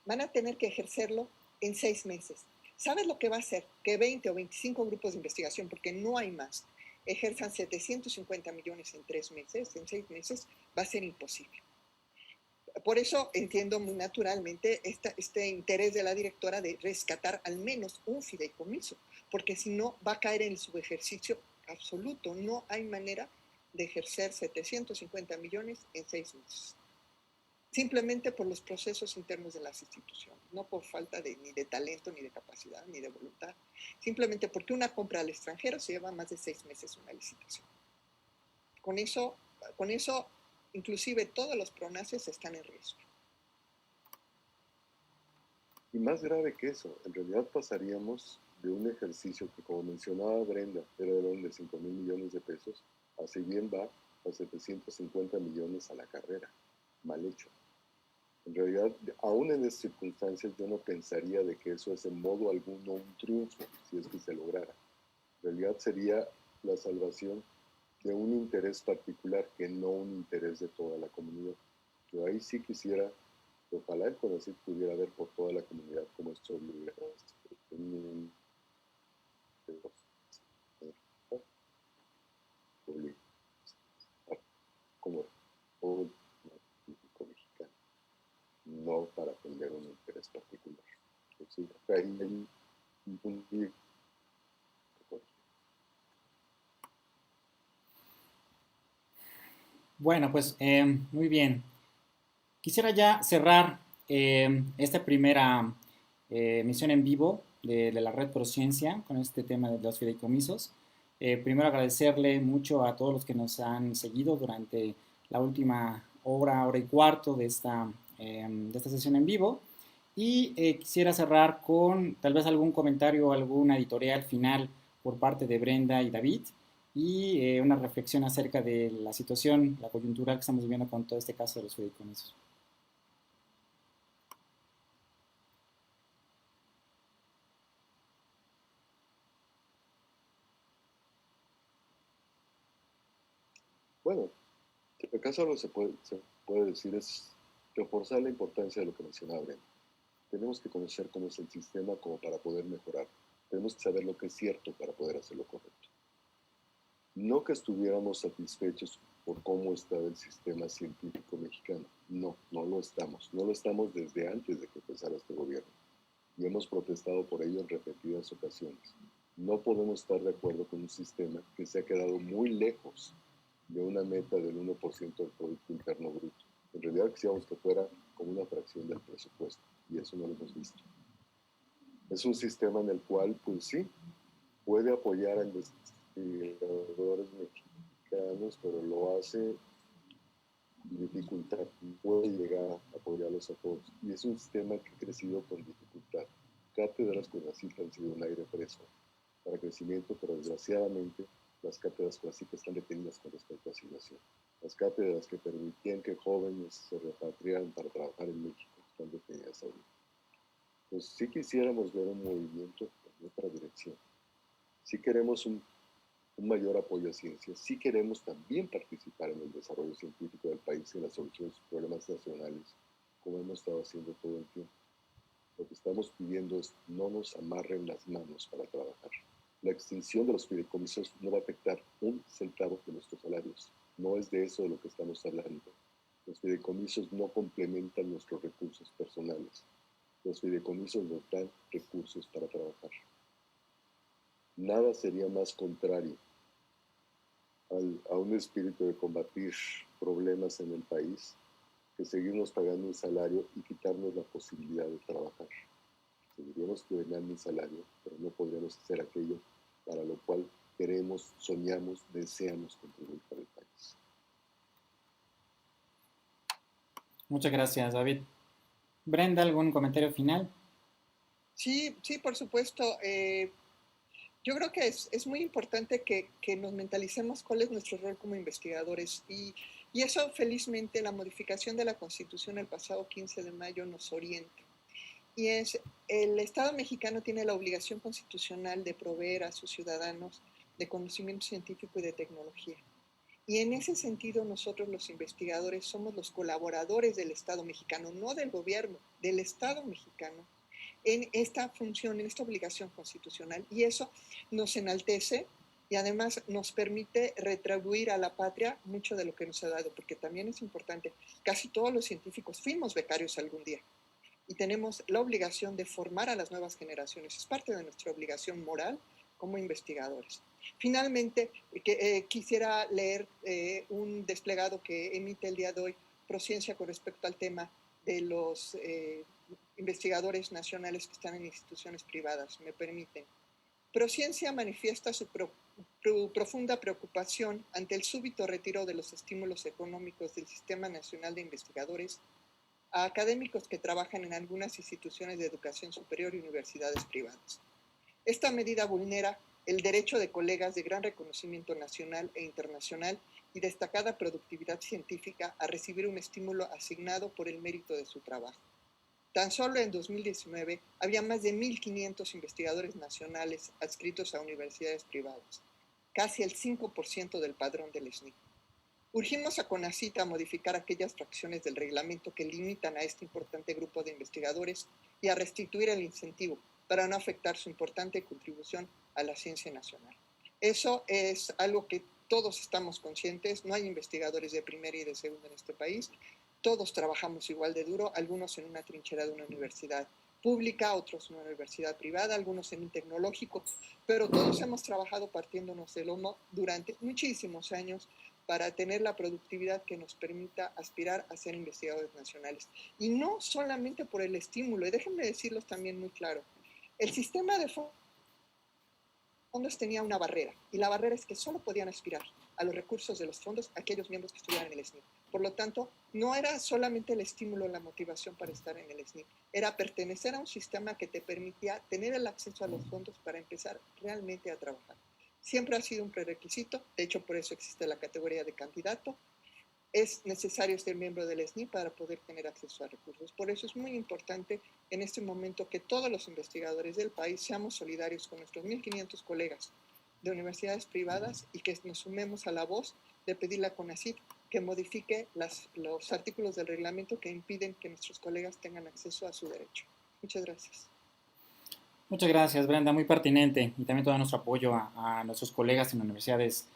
van a tener que ejercerlo en 6 meses. ¿Sabes lo que va a hacer? Que 20 o 25 grupos de investigación, porque no hay más, ejerzan 750 millones en 3 meses, en 6 meses, va a ser imposible. Por eso entiendo muy naturalmente este interés de la directora de rescatar al menos un fideicomiso, porque si no va a caer en el subejercicio absoluto. No hay manera de ejercer 750 millones en 6 meses. Simplemente por los procesos internos de las instituciones, no por falta ni de talento, ni de capacidad, ni de voluntad. Simplemente porque una compra al extranjero se lleva más de 6 meses una licitación. Con eso, inclusive todos los PRONACES están en riesgo. Y más grave que eso, en realidad pasaríamos de un ejercicio que, como mencionaba Brenda, era de 5 mil millones de pesos, a si bien va a 750 millones a la carrera. Mal hecho. En realidad, aún en esas circunstancias, yo no pensaría de que eso es en modo alguno un triunfo, si es que se lograra. En realidad sería la salvación de un interés particular, que no un interés de toda la comunidad. Yo ahí sí quisiera, ojalá el CONACYT pudiera ver por toda la comunidad como esto como todo el público mexicano, no para atender un interés particular. Entonces, ahí hay un punto. Bueno, pues muy bien. Quisiera ya cerrar esta primera emisión en vivo de la Red Prociencia con este tema de los fideicomisos. Primero agradecerle mucho a todos los que nos han seguido durante la última hora y cuarto de esta sesión en vivo. Y quisiera cerrar con tal vez algún comentario o alguna editorial final por parte de Brenda y David y una reflexión acerca de la situación, la coyuntura que estamos viviendo con todo este caso de los fideicomisos. Bueno, acá solo se puede decir es reforzar la importancia de lo que mencionaba Brenda. Tenemos que conocer cómo es el sistema como para poder mejorar. Tenemos que saber lo que es cierto para poder hacer lo correcto. No que estuviéramos satisfechos por cómo está el sistema científico mexicano. No, no lo estamos. No lo estamos desde antes de que empezara este gobierno. Y hemos protestado por ello en repetidas ocasiones. No podemos estar de acuerdo con un sistema que se ha quedado muy lejos de una meta del 1% del Producto Interno Bruto. En realidad quisiéramos que fuera como una fracción del presupuesto, y eso no lo hemos visto. Es un sistema en el cual, pues sí, puede apoyar a investigadores mexicanos, pero lo hace con dificultad, no puede llegar a apoyarlos a todos. Y es un sistema que ha crecido con dificultad. Cátedras CONACYT han sido un aire fresco para crecimiento, pero desgraciadamente las cátedras CONACYT están detenidas con respecto a asignación. Las cátedras que permitían que jóvenes se repatriaran para trabajar en México están detenidas ahorita. Pues sí quisiéramos ver un movimiento en otra dirección. Sí queremos un mayor apoyo a ciencia. Sí queremos también participar en el desarrollo científico del país y en la solución de sus problemas nacionales, como hemos estado haciendo todo el tiempo. Lo que estamos pidiendo es no nos amarren las manos para trabajar. La extinción de los fideicomisos no va a afectar un centavo de nuestros salarios. No es de eso de lo que estamos hablando. Los fideicomisos no complementan nuestros recursos personales. Los fideicomisos nos dan recursos para trabajar. Nada sería más contrario a un espíritu de combatir problemas en el país que seguirnos pagando un salario y quitarnos la posibilidad de trabajar. Seguiríamos ganando un salario, pero no podríamos hacer aquello para lo cual queremos, soñamos, deseamos contribuir para el país. Muchas gracias, David. Brenda, ¿algún comentario final? Sí, sí, por supuesto. Yo creo que es muy importante que nos mentalicemos cuál es nuestro rol como investigadores y eso felizmente la modificación de la Constitución el pasado 15 de mayo nos orienta. Y es, el Estado mexicano tiene la obligación constitucional de proveer a sus ciudadanos de conocimiento científico y de tecnología. Y en ese sentido nosotros los investigadores somos los colaboradores del Estado mexicano, no del gobierno, del Estado mexicano, en esta función, en esta obligación constitucional. Y eso nos enaltece y además nos permite retribuir a la patria mucho de lo que nos ha dado, porque también es importante, casi todos los científicos fuimos becarios algún día y tenemos la obligación de formar a las nuevas generaciones, es parte de nuestra obligación moral como investigadores. Finalmente, quisiera leer un desplegado que emite el día de hoy Prociencia con respecto al tema de los investigadores nacionales que están en instituciones privadas, me permiten. Prociencia manifiesta su profunda preocupación ante el súbito retiro de los estímulos económicos del Sistema Nacional de Investigadores a académicos que trabajan en algunas instituciones de educación superior y universidades privadas. Esta medida vulnera el derecho de colegas de gran reconocimiento nacional e internacional y destacada productividad científica a recibir un estímulo asignado por el mérito de su trabajo. Tan solo en 2019 había más de 1.500 investigadores nacionales adscritos a universidades privadas, casi el 5% del padrón del SNI. Urgimos a CONACYT a modificar aquellas fracciones del reglamento que limitan a este importante grupo de investigadores y a restituir el incentivo para no afectar su importante contribución a la ciencia nacional. Eso es algo que todos estamos conscientes, no hay investigadores de primera y de segunda en este país, todos trabajamos igual de duro, algunos en una trinchera de una universidad pública, otros en una universidad privada, algunos en un tecnológico, pero todos hemos trabajado partiéndonos del lomo durante muchísimos años para tener la productividad que nos permita aspirar a ser investigadores nacionales. Y no solamente por el estímulo, y déjenme decirlos también muy claro, el sistema de fondos tenía una barrera, y la barrera es que solo podían aspirar a los recursos de los fondos aquellos miembros que estuvieran en el SNI. Por lo tanto, no era solamente el estímulo, la motivación para estar en el SNI, era pertenecer a un sistema que te permitía tener el acceso a los fondos para empezar realmente a trabajar. Siempre ha sido un prerequisito, de hecho por eso existe la categoría de candidato. Es necesario ser miembro del SNI para poder tener acceso a recursos. Por eso es muy importante en este momento que todos los investigadores del país seamos solidarios con nuestros 1.500 colegas de universidades privadas y que nos sumemos a la voz de pedirle a CONACYT que modifique los artículos del reglamento que impiden que nuestros colegas tengan acceso a su derecho. Muchas gracias. Muchas gracias, Brenda, muy pertinente, y también todo nuestro apoyo a nuestros colegas en universidades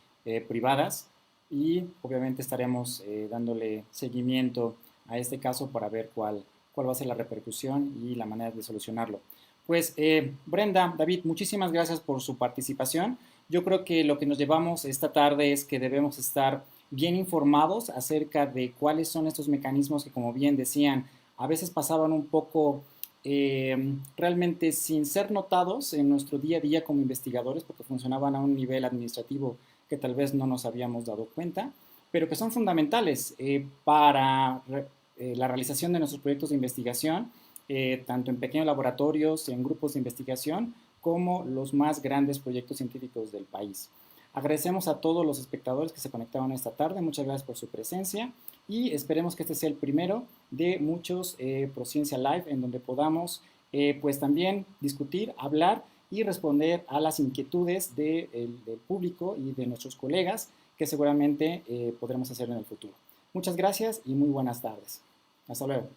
privadas, y obviamente estaremos dándole seguimiento a este caso para ver cuál va a ser la repercusión y la manera de solucionarlo. Pues Brenda, David, muchísimas gracias por su participación. Yo creo que lo que nos llevamos esta tarde es que debemos estar bien informados acerca de cuáles son estos mecanismos que, como bien decían, a veces pasaban un poco realmente sin ser notados en nuestro día a día como investigadores, porque funcionaban a un nivel administrativo que tal vez no nos habíamos dado cuenta, pero que son fundamentales para la realización de nuestros proyectos de investigación, tanto en pequeños laboratorios, en grupos de investigación, como los más grandes proyectos científicos del país. Agradecemos a todos los espectadores que se conectaron esta tarde, muchas gracias por su presencia, y esperemos que este sea el primero de muchos Prociencia Live, en donde podamos pues también discutir, hablar y responder a las inquietudes del público y de nuestros colegas, que seguramente podremos hacer en el futuro. Muchas gracias y muy buenas tardes. Hasta luego.